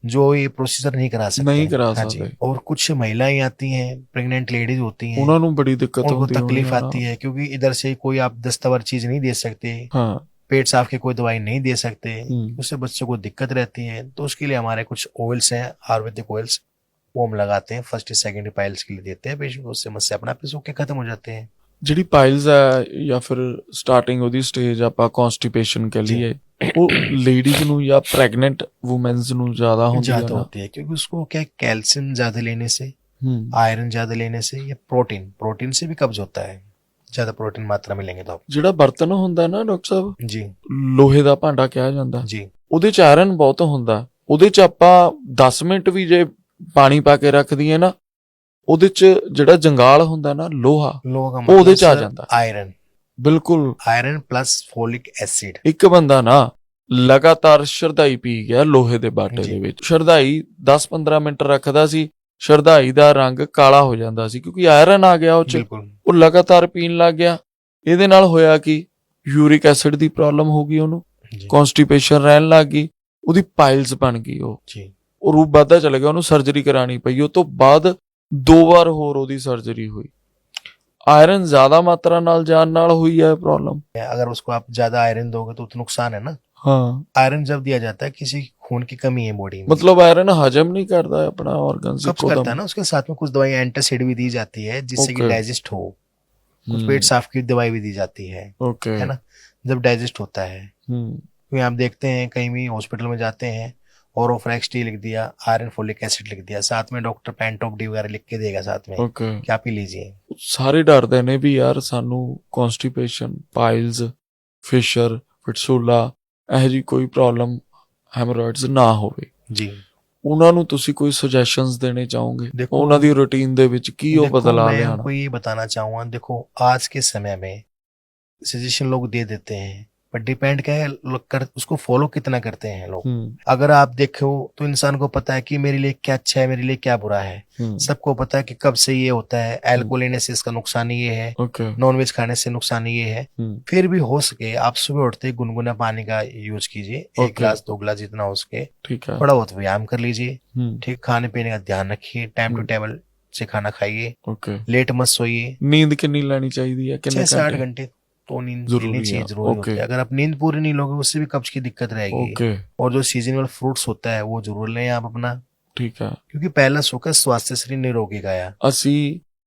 जो ये प्रोसीजर नहीं करा सकते। नहीं करा हाँ जी। सकते। और कुछ महिलाएं आती हैं, प्रेग्नेंट लेडीज होती हैं, ਉਹਨਾਂ ਨੂੰ बड़ी दिक्कत उनको होती तकलीफ होगी, आती है, क्योंकि इधर से कोई आप दस्तवर चीज नहीं दे सकते, हाँ। पेट साफ की कोई दवाई नहीं दे सकते, हम्म। उससे बच्चों को दिक्कत रहती है। तो उसके लिए हमारे कुछ ऑयल्स हैं, आयुर्वेदिक ऑयल्स, वो हम लगाते हैं, फर्स्ट सेकेंडरी पाइल्स के लिए देते हैं पेशेंट को, उससे मस्से अपना पे सूख के खत्म हो जाते हैं। ਜਿਹੜੀ ਪਾइल्स ਹੈ ਜਾਂ ਫਿਰ ਸਟਾਰਟਿੰਗ ਉਹਦੀ ਸਟੇਜ ਆਪਾਂ ਕਨਸਟੀਪੇਸ਼ਨ ਕਹ ਲਈਏ, ਉਹ ਲੇਡੀਜ਼ ਨੂੰ ਜਾਂ ਪ੍ਰੈਗਨੈਂਟ ਵੂਮਨਸ ਨੂੰ ਜ਼ਿਆਦਾ ਹੁੰਦੀ ਹੈ ज्यादा ਨਾ? होती है, क्योंकि उसको क्या कैल्शियम ज्यादा लेने से, आयरन ज्यादा लेने से, या प्रोटीन से भी कब्ज होता है, ज्यादा प्रोटीन मात्रा में लेंगे तो आप। ਜਿਹੜਾ ਬਰਤਨ ਹੁੰਦਾ ਨਾ ਡਾਕਟਰ ਸਾਹਿਬ, जी ਲੋਹੇ ਦਾ ਭਾਂਡਾ ਕਿਹਾ ਜਾਂਦਾ, जी ਉਹਦੇ ਚ ਆਇਰਨ ਬਹੁਤ ਹੁੰਦਾ। ਉਹਦੇ ਚ ਆਪਾਂ 10 ਮਿੰਟ ਵੀ ਜੇ ਪਾਣੀ ਪਾ ਕੇ ਰੱਖ ਦਈਏ ਨਾ, ਉਹਦੇ ਚ ਜਿਹੜਾ ਜੰਗਾਲ ਹੁੰਦਾ ਨਾ ਲੋਹਾ, लोगों का ਉਹ ਉਹਦੇ ਚ ਆ मतलब ਜਾਂਦਾ। आयरन, ਬਿਲਕੁਲ। Iron plus folic acid. ਇੱਕ ਬੰਦਾ ਨਾ ਲਗਾਤਾਰ ਸ਼ਰਧਾਈ ਪੀ ਗਿਆ ਲੋਹੇ ਦੇ ਬਾਟੇ ਜੀ। ਦੇ ਵਿੱਚ, ਸ਼ਰਧਾਈ 10-15 ਮਿੰਟ ਰੱਖਦਾ ਸੀ, ਸ਼ਰਧਾਈ ਦਾ ਰੰਗ ਕਾਲਾ ਹੋ ਜਾਂਦਾ ਸੀ, ਕਿਉਂਕਿ ਆਇਰਨ ਆ ਗਿਆ ਉਹ ਚ। बिल्कुल ਉਹ ਲਗਾਤਾਰ ਪੀਣ ਲੱਗ ਗਿਆ। ਇਹਦੇ ਨਾਲ ਹੋਇਆ ਕਿ ਯੂਰਿਕ ਐਸਿਡ ਦੀ ਪ੍ਰੋਬਲਮ ਹੋ ਗਈ, ਉਹਨੂੰ जी ਕਨਸਟੀਪੇਸ਼ਨ ਰਹਿਣ ਲੱਗ ਗਈ, ਉਹਦੀ ਪਾਈਲਸ ਬਣ ਗਈ ਉਹ। जी ਉਹ ਰੂਪ ਵੱਧਦਾ ਚਲਾ ਗਿਆ, ਉਹਨੂੰ ਸਰਜਰੀ ਕਰਾਣੀ ਪਈ, ਉਹ ਤੋਂ ਬਾਅਦ 2 ਵਾਰ ਹੋਰ ਉਹਦੀ ਸਰਜਰੀ ਹੋਈ। ਆਇਰਨ ਜ਼ਿਆਦਾ ਮਾਤਰਾ ਨਾਲ ਜਾਣ ਨਾਲ ਹੋਈ ਹੈ ਪ੍ਰॉब्लम। अगर उसको आप ज्यादा आयरन दोगे तो नुकसान है ना। हाँ, आयरन जब दिया जाता है किसी खून की कमी है बॉडी में, मतलब आयरन हजम नहीं करता है अपना ऑर्गन से, कब्ज करता है ना, उसके साथ में कुछ दवाई एंटासिड भी दी जाती है जिससे कि Okay. डाइजेस्ट हो, कुछ पेट साफ की दवाई भी दी जाती है ओके। ना, जब डाइजेस्ट होता है। क्योंकि आप देखते हैं कहीं भी हॉस्पिटल में जाते हैं ओरोफ्रेक्स टी लिख दिया, आयरन फोलिक एसिड लिख दिया, साथ में डॉक्टर पेंटॉप डी वगैरह लिख के देगा साथ में ओके। कि आप ही लीजिए। ਸਾਰੇ ਡਰਦੇ ਨੇ ਵੀ ਯਾਰ ਸਾਨੂੰ ਕਨਸਟੀਪੇਸ਼ਨ, ਪਾਈਲਸ, ਫਿਸ਼ਰ, ਫਿਟਸੂਲਾ ਇਹੋ ਜਿਹੀ ਕੋਈ ਪ੍ਰੋਬਲਮ, ਹੈਮਰੋਇਡਸ ਨਾ ਹੋਵੇ। जी ਉਹਨਾਂ ਨੂੰ ਤੁਸੀਂ ਕੋਈ ਸੁਜੈਸ਼ਨਸ ਦੇਣੇ ਚਾਹੋਗੇ? देखो, ਉਹਨਾਂ ਦੀ ਰੂਟੀਨ ਦੇ ਵਿੱਚ ਕੀ ਉਹ देखो, ਬਦਲਾ मैं ਲਿਆਣਾ? आपको ये बताना चाहूंगा, देखो आज के समय में सजेशन लोग दे देते हैं, पर डिपेंड क्या है लोग कर उसको फॉलो कितना करते हैं लोग। अगर आप देखो तो इंसान को पता है कि मेरे लिए क्या अच्छा है, मेरे लिए क्या बुरा है। सबको पता है कि कब से ये होता है, अल्कोहल लेने से इसका नुकसान ये है, ओके। नॉनवेज खाने से नुकसान ये है। फिर भी हो सके आप सुबह उठते ही गुनगुना पानी का यूज कीजिए, 1 गिलास 2 गिलास जितना हो सके। ठीक है। थोड़ा बहुत व्यायाम कर लीजिए, ठीक, खाने पीने का ध्यान रखिए, टाइम टू टेबल से खाना खाइए, ओके। लेट मत सोइए। नींद कितनी लेनी चाहिए? 6 से 8 घंटे तो नींद जरूरी लेनी चाहिए, है। जरूरी होती है। अगर आप नींद पूरी नहीं लोगे उससे भी कब्ज की दिक्कत रहेगी। ओके। और जो सीजनल फ्रूट्स होता है वो जरूर लें आप अपना, ठीक है। क्योंकि पहला सोकर स्वास्थ्य शरीर निरोगी गया। ਅਸੀਂ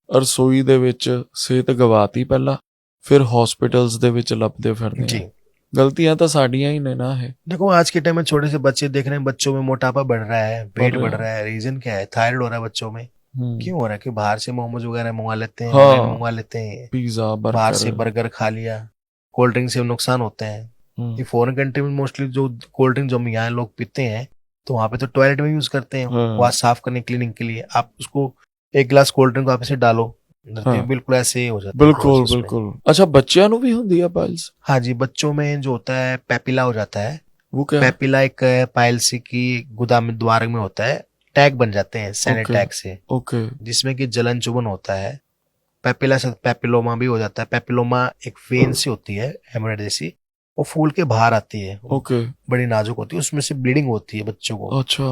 ਰਸੋਈ ਦੇ ਵਿੱਚ ਸਿਹਤ ਗਵਾਤੀ ਪਹਿਲਾਂ, ਫਿਰ ਹਸਪੀਟਲਸ ਦੇ ਵਿੱਚ ਲੱਭਦੇ ਫਿਰਦੇ जी ਹਾਂ। ਗਲਤੀਆਂ ਤਾਂ ਸਾਡੀਆਂ ਹੀ ਨੇ ਨਾ ਇਹ। देखो आज के टाइम में छोटे से बच्चे देख रहे हैं, बच्चों में मोटापा बढ़ रहा है, पेट बढ़ रहा है। रीजन क्या है? थायराइड हो रहा है बच्चों में। क्यों हो रहा है? कि बाहर से मोमोज वगैरह मंगवा लेते हैं, हाँ। मंगवा लेते हैं, पिज्जा, बाहर से बर्गर। बर्गर खा लिया, कोल्ड ड्रिंक से नुकसान होते हैं। ये फॉरेन कंट्री में मोस्टली जो कोल्ड ड्रिंक जो हम यहाँ लोग पीते हैं तो वहां पे तो टॉयलेट में यूज करते हैं, वहां साफ करने क्लीनिंग के लिए। आप उसको 1 गिलास कोल्ड ड्रिंक आप इसे डालो, बिल्कुल ऐसे ही हो जाता है। बिल्कुल बिल्कुल। अच्छा, बच्चियां ਨੂੰ ਵੀ ਹੁੰਦੀ है पाइल्स? हाँ जी, बच्चों में जो होता है पेपिला हो जाता है। वो क्या है? पेपिला एक पाइल्स की गुदाम द्वार में होता है, टैग बन जाते हैं सैनिक Okay. टैग से, ओके। जिसमें कि जलन चुभन होता है। पेपिला से पेपिलोमा भी हो जाता है। पेपिलोमा एक वेन से होती है, हेमोरेड जैसी, वो फूल के बाहर आती है, ओके। बड़ी नाजुक होती है, उसमें से ब्लीडिंग होती है बच्चों को। अच्छा।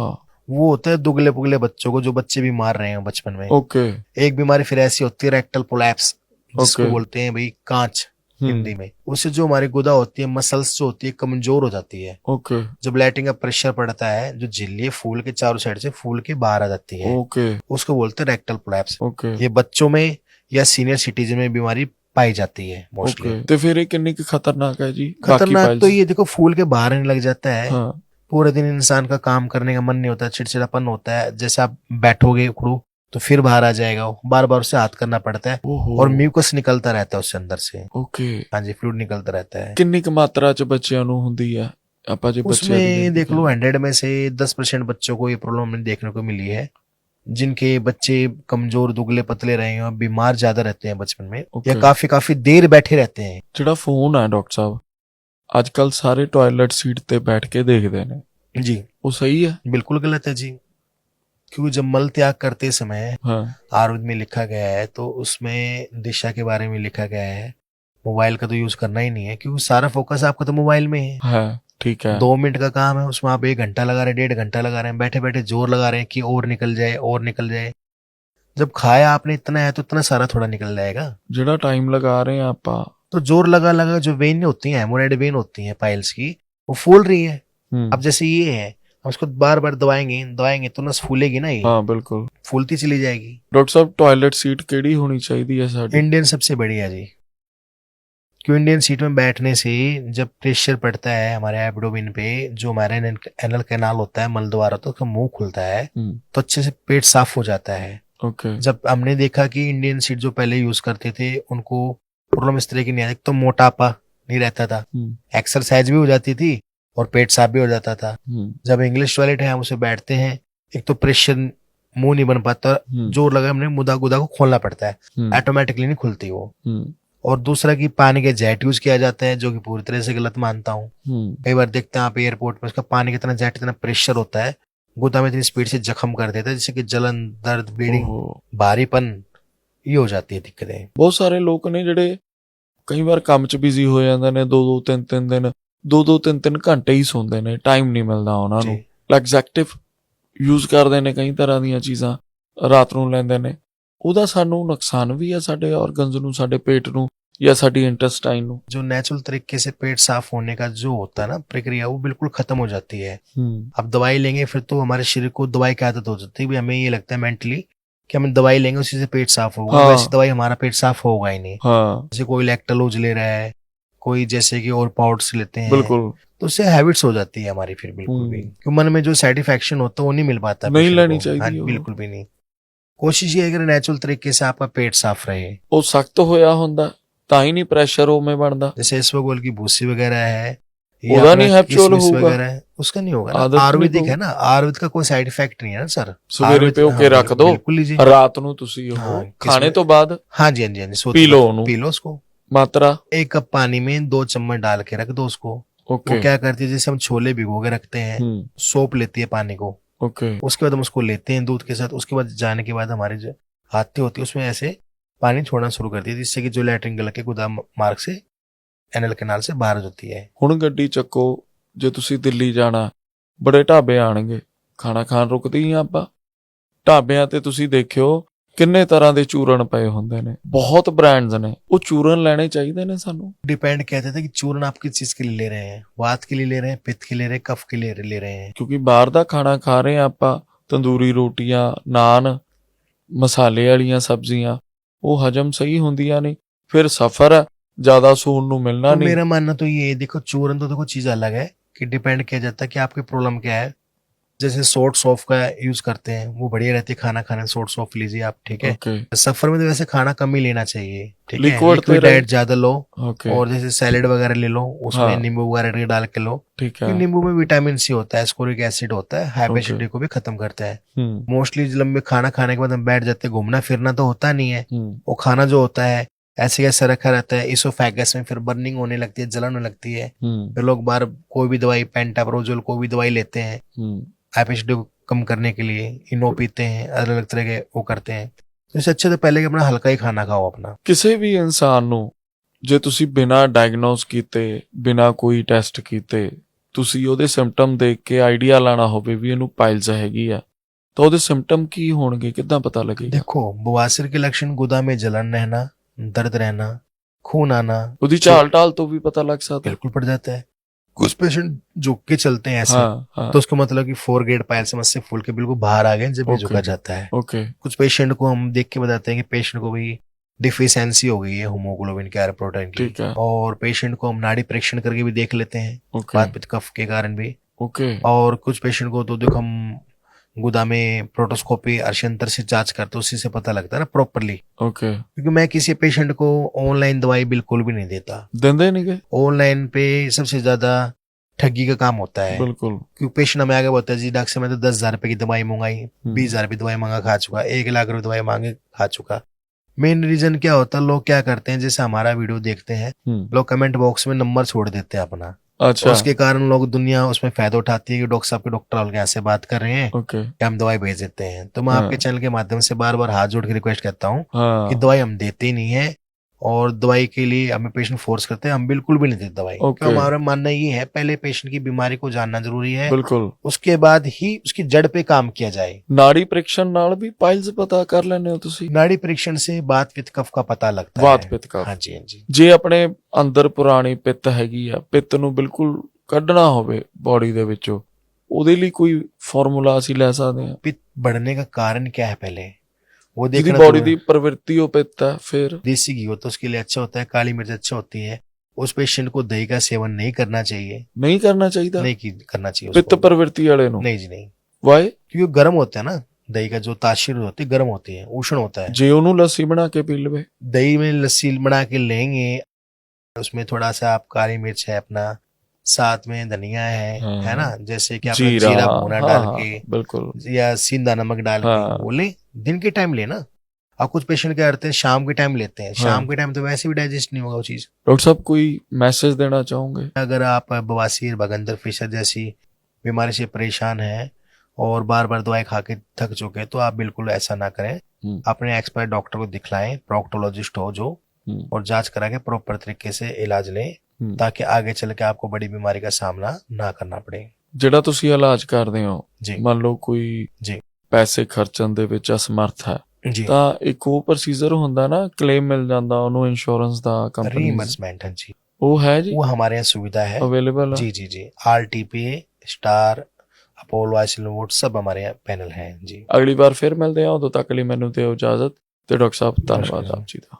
वो होता है दुगले पुगले बच्चों को, जो बच्चे बीमार रहे हैं बचपन में। ओके। एक बीमारी फिर ऐसी होती है रेक्टल प्रोलैप्स, जिसको Okay. बोलते हैं भाई कांच हिंदी में। उससे जो हमारी गुदा होती है, मसल्स जो होती है कमजोर हो जाती है। ओके। जब लैटिन का प्रेशर पड़ता है, जो झिल्ली है फूल के चारों साइड से फूल के बाहर आ जाती है, ओके। उसको बोलते हैं रेक्टल प्रोलैप्स। ओके। ये बच्चों में या सीनियर सिटीजन में बीमारी पाई जाती है मोस्टली। ओके। ਤੇ ਫਿਰ ਇਹ ਕਿੰਨੀ ਕੁ ਖਤਰਨਾਕ ਹੈ ਜੀ? खतरनाक तो ये देखो, फूल के बाहर आने लग जाता है, हाँ। पूरे दिन इंसान का काम करने का मन नहीं होता, चिड़चिड़ापन होता है। जैसे आप बैठोगे उखड़ू तो फिर बाहर आ जाएगा वो, बार बार उससे हाथ करना पड़ता है, ओहो। और म्यूकस निकलता रहता है उससे अंदर से। ओके। हाँ जी, फ्लूइड निकलता रहता है। ਕਿੰਨੀ ਕੁ ਮਾਤਰਾ ਚ ਬੱਚਿਆਂ ਨੂੰ ਹੁੰਦੀ ਹੈ? ਆਪਾਂ ਜੇ ਬੱਚਿਆਂ ਦੀ उसमें ਗੱਲ देख लो 100 में से 10% बच्चों को ये प्रॉब्लम हमें देखने को मिली है, जिनके बच्चे कमजोर दुबले पतले रहे हैं और बीमार ज्यादा रहते हैं बचपन में, या Okay. काफी देर बैठे रहते हैं। ਜਿਹੜਾ ਫੋਨ ਹੈ ਡਾਕਟਰ ਸਾਹਿਬ, ਅੱਜ ਕੱਲ ਸਾਰੇ ਟਾਇਲਟ ਸੀਟ ਤੇ ਬੈਠ ਕੇ ਦੇਖਦੇ ਨੇ, जी ਉਹ ਸਹੀ ਹੈ? बिल्कुल गलत है जी, क्योंकि जब मल त्याग करते समय हाँ। आयुर्वेद में लिखा गया है तो उसमें दिशा के बारे में लिखा गया है। मोबाइल का तो यूज करना ही नहीं है, क्योंकि सारा फोकस आपका तो मोबाइल में है। है, ठीक है। 2 मिनट का काम है, उसमें आप 1 घंटा लगा रहे हैं, 1.5 घंटा लगा रहे हैं, बैठे बैठे जोर लगा रहे हैं कि और निकल जाए और निकल जाए। जब खाया आपने इतना है तो इतना सारा थोड़ा निकल जाएगा। ਜਿਹੜਾ ਟਾਈਮ ਲਗਾ ਰਹੇ ਆ ਆਪਾਂ। तो जोर लगा लगा जो वेन होती है, हेमोराइड वेन होती है पाइल्स की, वो फूल रही है। अब जैसे ये है, हम उसको बार बार दबाएंगे तो नस फूलेगी ना, ये हाँ बिल्कुल। फूलती चली जाएगी। ਡਾਕਟਰ ਸਾਹਿਬ ਟਾਇਲਟ ਸੀਟ ਕਿਹੜੀ ਹੋਣੀ ਚਾਹੀਦੀ ਹੈ ਸਾਡੀ? इंडियन सबसे बढ़िया जी, क्यों इंडियन सीट में बैठने से जब प्रेशर पड़ता है हमारे एब्डोमेन पे, जो हमारा एनल कैनाल होता है, मल द्वार होता है, उसका मुंह खुलता है, तो अच्छे से पेट साफ हो जाता है। ओके। जब हमने देखा कि इंडियन सीट जो पहले यूज करते थे उनको प्रॉब्लम इस तरह की नहीं आती, तो मोटापा नहीं रहता था, एक्सरसाइज भी हो जाती थी और पेट साफ भी हो जाता था। जब इंग्लिश टॉयलेट है हम उसे बैठते हैं, एक तो प्रेशर मुंह नहीं बन पाता, जोर लगा हमने मुदा गुदा को खोलना पड़ता है, ऑटोमेटिकली नहीं खुलती वो। और दूसरा कि पानी के जेट यूज किया जाता है, जो कि पूरी तरह से गलत मानता हूँ। कई बार देखते हैं आप एयरपोर्ट में, उसका पानी कितना जेट, इतना प्रेशर होता है, गुदा में इतनी स्पीड से जख्म कर देता है, जिससे कि जलन, दर्द, ब्लीडिंग, भारीपन, ये हो जाती है दिक्कतें। ਬਹੁਤ ਸਾਰੇ ਲੋਕ ਨੇ ਜਿਹੜੇ ਕਈ ਵਾਰ ਕੰਮ 'ਚ ਬਿਜ਼ੀ ਹੋ ਜਾਂਦੇ ਨੇ, 2-2 3-3 ਦਿਨ 2-2 3-3 ਘੰਟੇ ਹੀ ਸੌਂਦੇ ਨੇ, ਟਾਈਮ ਨਹੀਂ ਮਿਲਦਾ ਉਹਨਾਂ ਨੂੰ। ਐਗਜ਼ੈਕਟਿਵ ਯੂਜ਼ ਕਰਦੇ ਨੇ ਕਈ ਤਰ੍ਹਾਂ ਦੀਆਂ ਚੀਜ਼ਾਂ, ਰਾਤ ਨੂੰ ਲੈਂਦੇ ਨੇ, ਉਹਦਾ ਸਾਨੂੰ ਨੁਕਸਾਨ ਵੀ ਹੈ ਸਾਡੇ ਆਰਗਨਸ ਨੂੰ, ਸਾਡੇ ਪੇਟ ਨੂੰ या साडी इंटेस्टाइन ਨੂੰ। जो नेचुरल तरीके से पेट साफ होने का जो होता है ना प्रक्रिया, वो बिल्कुल खत्म हो जाती है। अब दवाई लेंगे फिर तो हमारे शरीर को दवाई की आदत हो जाती है, भी हमें ये लगता है मेंटली कि हम दवाई लेंगे उसी से पेट साफ होगा। हाँ। वैसे दवाई हमारा पेट साफ होगा ही नहीं। हाँ। जैसे कोई लैक्टोलोज ले रहा है, कोई जैसे कि और पाउडर्स लेते हैं, बिल्कुल, तो उससे हैबिट्स हो जाती है हमारी फिर बिल्कुल भी, क्योंकि मन में जो सेटिस्फैक्शन होता है वो नहीं मिल पाता, नहीं patient लेनी को। चाहिए हाँ, वो। बिल्कुल भी नहीं। कोशिश ये है कि नेचुरल तरीके से आपका पेट साफ रहे। ਉਹ ਸਖਤ ਹੋਇਆ ਹੁੰਦਾ ਤਾਂ ਹੀ ਨਹੀਂ ਪ੍ਰੈਸ਼ਰ ਉਵੇਂ ਬਣਦਾ। जैसे इसबगोल की भूसी वगैरह है, ये ਉਹਦਾ अपना ਨਹੀਂ हैप्चुअल किशमिश होगा। वगैरह है, उसका नहीं होगा ना। आदत नहीं आयुर्वेदिक होगा। है ना, आयुर्वेद का कोई साइड इफेक्ट नहीं है ना सर। ਸਵੇਰੇ आयुर्वेद- ਪਿਓ ਕੇ हाँ, ਰੱਖ ਦੋ, बिल्कुल लीजिए। ਰਾਤ ਨੂੰ ਤੁਸੀਂ ਉਹ हाँ, ਖਾਣੇ किसमें- ਤੋਂ ਬਾਅਦ हाँ जी, हाँ जी, हाँ जी, सोते पी लो वक्त उन्हें। पी लो उसको। ਮਾਤਰਾ। 1 कप पानी में 2 चम्मच डाल के रख दो उसको। ओके। वो क्या करती है, जैसे हम छोले भिगो के रखते हैं, सोप लेती है पानी को, ओके। उसके बाद हम उसको लेते हैं दूध के साथ। उसके बाद जाने के बाद हमारी जो हाथी होती है उसमें ऐसे पानी छोड़ना शुरू करती है, जिससे कि जो लैट्रिन गलत के गुदा मार्ग से एनल कैनाल से बाहर होती है। ਹੁਣ ਗੱਡੀ ਚੱਕੋ, ਜੇ ਤੁਸੀਂ ਦਿੱਲੀ ਜਾਣਾ, ਬੜੇ ਢਾਬੇ ਆਣਗੇ, ਖਾਣਾ ਖਾਣ ਰੁਕਦੇ ਹੀ ਆ ਆਪਾਂ। ਢਾਬਿਆਂ ਤੇ ਤੁਸੀਂ ਦੇਖਿਓ ਕਿੰਨੇ ਤਰ੍ਹਾਂ ਦੇ ਚੂਰਨ ਪਏ ਹੁੰਦੇ ਨੇ, ਬਹੁਤ ਬ੍ਰਾਂਡਸ ਨੇ। ਉਹ ਚੂਰਨ ਲੈਣੇ ਚਾਹੀਦੇ ਨੇ ਸਾਨੂੰ। डिपेंड कहते थे कि चूर्ण आप किस चीज के लिए ले रहे हैं, वात के लिए ले रहे हैं, पित्त के लिए ले रहे हैं, कफ के लिए ले रहे हैं। ਕਿਉਂਕਿ ਬਾਹਰ ਦਾ ਖਾਣਾ ਖਾ ਰਹੇ ਆ ਆਪਾਂ, ਤੰਦੂਰੀ ਰੋਟੀਆਂ, ਨਾਨ, ਮਸਾਲੇ ਵਾਲੀਆਂ ਸਬਜ਼ੀਆਂ, ਉਹ ਹਜਮ ਸਹੀ ਹੁੰਦੀਆਂ ਨਹੀਂ, ਫਿਰ ਸਫਰ ज्यादा सून ਨੂੰ मिलना तो नहीं। मेरा मानना तो ये है, देखो चूर्ण तो देखो चीज अलग है, कि डिपेंड किया जाता है कि आपकी प्रॉब्लम क्या है। जैसे सोट सॉफ का यूज करते हैं, वो बढ़िया रहती है खाना खाने में, सोट सॉफ लीजिए आप, ठीक है। ओके। सफर में तो वैसे खाना कम ही लेना चाहिए, ठीक है। लिक्विड लिक्विड डाइट ज्यादा लो, ओके। और जैसे सैलेड वगैरह ले लो, उसमें हाँ। नींबू वगैरह डाल के लो, ठीक है। क्योंकि नींबू में विटामिन सी होता है, एस्कोरिक एसिड होता है, हाई ओके। एसिडिटी को भी खत्म करता है। मोस्टली लंबे खाना खाने के बाद हम बैठ जाते हैं, घूमना फिरना तो होता नहीं है। वो खाना जो होता है ऐसे कैसे रखा रहता है इसोफेगस में, फिर बर्निंग होने लगती है, जलन होने लगती है। फिर लोग बार कोई भी दवाई, पेंटाप्रोजोल कोई भी दवाई लेते हैं एसिडिटी को कम करने के लिए, इनो पीते हैं, अलग अलग तरह के वो करते हैं। तो इससे अच्छे तो पहले कि अपना हल्का ही खाना खाओ अपना। ਕਿਸੇ ਵੀ ਇਨਸਾਨ ਨੂੰ ਜੇ ਤੁਸੀਂ ਬਿਨਾਂ ਡਾਇਗਨੋਸ ਕੀਤੇ, ਬਿਨਾਂ ਕੋਈ ਟੈਸਟ ਕੀਤੇ, ਤੁਸੀਂ ਉਹਦੇ ਸਿੰਪਟਮ ਦੇਖ ਕੇ ਆਈਡੀਆ ਲਾਣਾ ਹੋਵੇ ਵੀ ਇਹਨੂੰ ਪਾਇਲਸ ਹੈਗੀ ਆ, ਤਾਂ ਉਹਦੇ ਸਿੰਪਟਮ ਕੀ ਹੋਣਗੇ, ਕਿੱਦਾਂ ਪਤਾ ਲੱਗੇਗਾ? देखो बवासीर के लक्षण गुदा में जलन रहना, दर्द रहना, खून आना, ਉਹਦੀ ਝਾਲ ਢਾਲ ਤੋਂ ਵੀ ਪਤਾ ਲੱਗ ਸਕਦਾ। बिल्कुल पड़ जाता है। कुछ पेशेंट झुक के चलते हैं ऐसे, हाँ, हाँ। तो उसका मतलब कि 4 ग्रेड पायल समझ से फूल के बिल्कुल बाहर आ गए जब ये ओके। झुका जाता है। ओके। कुछ पेशेंट को हम देख के बताते हैं कि पेशेंट को भी डिफिशियंसी हो गई है हीमोग्लोबिन के, आयरन प्रोटीन की, ठीक है। और पेशेंट को हम नाड़ी परीक्षण करके भी देख लेते हैं, ओके। वात पित्त कफ के कारण भी। ओके। और कुछ पेशेंट को तो देखो हम गुदा में प्रोटोस्कोपी अर्शंतर से जांच करते, उसी से पता लगता है ना प्रॉपरली। ओके। क्योंकि मैं किसी पेशेंट को ऑनलाइन दवाई बिल्कुल भी नहीं देता। ਦਿੰਦੇ ਨਹੀਂ ਗਏ? ऑनलाइन पे सबसे ज्यादा ठगी का काम होता है, बिल्कुल। क्योंकि पेशेंट हमें आगे बोलता है जी डॉक्टर मैं तो 10,000 रुपए की दवाई मंगाई, 20,000 रुपए दवाई मंगा खा चुका, 1 लाख रुपए दवाई मांगे खा चुका। मेन रीजन क्या होता है, लोग क्या करते हैं, जैसे हमारा वीडियो देखते हैं, लोग कमेंट बॉक्स में नंबर छोड़ देते हैं अपना। अच्छा। उसके कारण लोग दुनिया उसमें फायदा उठाती है कि डॉक्टर साहब के डॉक्टर वाले यहाँ से बात कर रहे हैं, ओके। कि हम दवाई भेज देते हैं। तो मैं आपके चैनल के माध्यम से बार बार हाथ जोड़ के रिक्वेस्ट करता हूँ हाँ। कि दवाई हम देते ही नहीं है, और दवाई के लिए हमें पेशेंट फोर्स करते हैं, हम बिल्कुल भी नहीं देते दवाई। ओके। तो हमारा मानना ये है, पहले पेशेंट की बीमारी को जानना जरूरी है, बिल्कुल। उसके बाद ही उसकी जड़ पे काम किया जाए। ਨਾੜੀ ਪ੍ਰੀਖਣ ਨਾਲ ਵੀ ਪਾਇਲਸ ਪਤਾ ਕਰ ਲੈਂਦੇ ਹੋ ਤੁਸੀਂ? नाड़ी परीक्षण से वात पित्त कफ का पता लगता ਵਾਤ है। ਪਿੱਤ ਕਫ। हाँ जी, हाँ जी। ਜੇ ਆਪਣੇ ਅੰਦਰ ਪੁਰਾਣੀ ਪਿੱਤ ਹੈਗੀ ਆ, ਪਿੱਤ ਨੂੰ ਬਿਲਕੁਲ ਕੱਢਣਾ ਹੋਵੇ ਬੋਡੀ ਦੇ ਵਿੱਚੋਂ, ਉਹਦੇ ਲਈ ਕੋਈ ਫਾਰਮੂਲਾ ਅਸੀਂ ਲੈ ਸਕਦੇ ਹਾਂ? पित्त बढ़ने का कारण क्या है पहले वो ਜਿਹਦੀ देखना। ਬੋਡੀ तो ਦੀ ਪ੍ਰਵਿਰਤੀ ਉਹ ਪਿੱਤ ਹੈ, ਫਿਰ देसी घी हो तो उसके लिए अच्छा होता है, काली मिर्च अच्छा होती है। उस पेशेंट को दही का सेवन नहीं करना चाहिए, ਨਹੀਂ ਕਰਨਾ ਚਾਹੀਦਾ करना चाहिए ਪਿੱਤ उसको। ਪ੍ਰਵਿਰਤੀ ਵਾਲੇ ਨੂੰ? नहीं जी नहीं, ਵਾਏ? क्योंकि वो गर्म होता है ना, दही का जो तासीर होती है गर्म होती है, उष्ण होता है। ਜੇ ਉਹਨੂੰ ਲੱਸੀ ਬਣਾ ਕੇ ਪੀ ਲਵੇ? दही में लस्सी बना के लेंगे, उसमें थोड़ा सा आप काली मिर्च है अपना, साथ में धनिया है ना, जैसे कि आपने जीरा भुना डाल के, बिल्कुल, या सींधा नमक डाल के वो ले, दिन के टाइम लेना। अब कुछ पेशेंट क्या करते हैं शाम के टाइम लेते हैं, शाम के टाइम तो वैसे भी डाइजेस्ट नहीं होगा वो चीज। डॉक्टर साहब कोई मैसेज देना चाहोगे? अगर आप बवासीर, बगंदर, फिशर जैसी बीमारी से परेशान हैं और बार बार दवाई खा के थक चुके हैं, तो आप बिल्कुल ऐसा ना करें, अपने एक्सपर्ट डॉक्टर को दिखलाएं, प्रोक्टोलॉजिस्ट हो जो, और जांच करा के प्रॉपर तरीके से इलाज लें, ताकि आगे चल के आपको बड़ी बीमारी का सामना ना करना पड़े। ਜਿਹੜਾ ਤੁਸੀਂ ਇਲਾਜ ਕਰਦੇ ਹੋ, जी ਮੰਨ ਲਓ ਕੋਈ ਜੀ ਪੈਸੇ ਖਰਚਣ ਦੇ ਵਿੱਚ ਅਸਮਰਥ ਹੈ, जी ਤਾਂ ਇੱਕ ਉਹ ਪ੍ਰੋਸੀਜਰ ਹੁੰਦਾ ਨਾ, ਕਲੇਮ ਮਿਲ ਜਾਂਦਾ ਉਹਨੂੰ ਇੰਸ਼ੋਰੈਂਸ ਦਾ, ਕੰਪਨੀ रीइंबर्समेंट है जी, ਉਹ ਹੈ ਜੀ, वो हमारे यहाँ सुविधा है। ਅਵੇਲੇਬਲ जी जी जी, RTPA स्टार अपोलो आइसोलूट सब हमारे यहाँ पैनल है जी। ਅਗਲੀ ਵਾਰ ਫਿਰ ਮਿਲਦੇ ਆ, ਉਦੋਂ ਤੱਕ ਲਈ ਮੈਨੂੰ ਦਿਓ ਇਜਾਜ਼ਤ, ਤੇ ਡਾਕਟਰ ਸਾਹਿਬ ਧੰਨਵਾਦ ਨਮਸਕਾਰ। ਆਪ ਜੀ ਦਾ।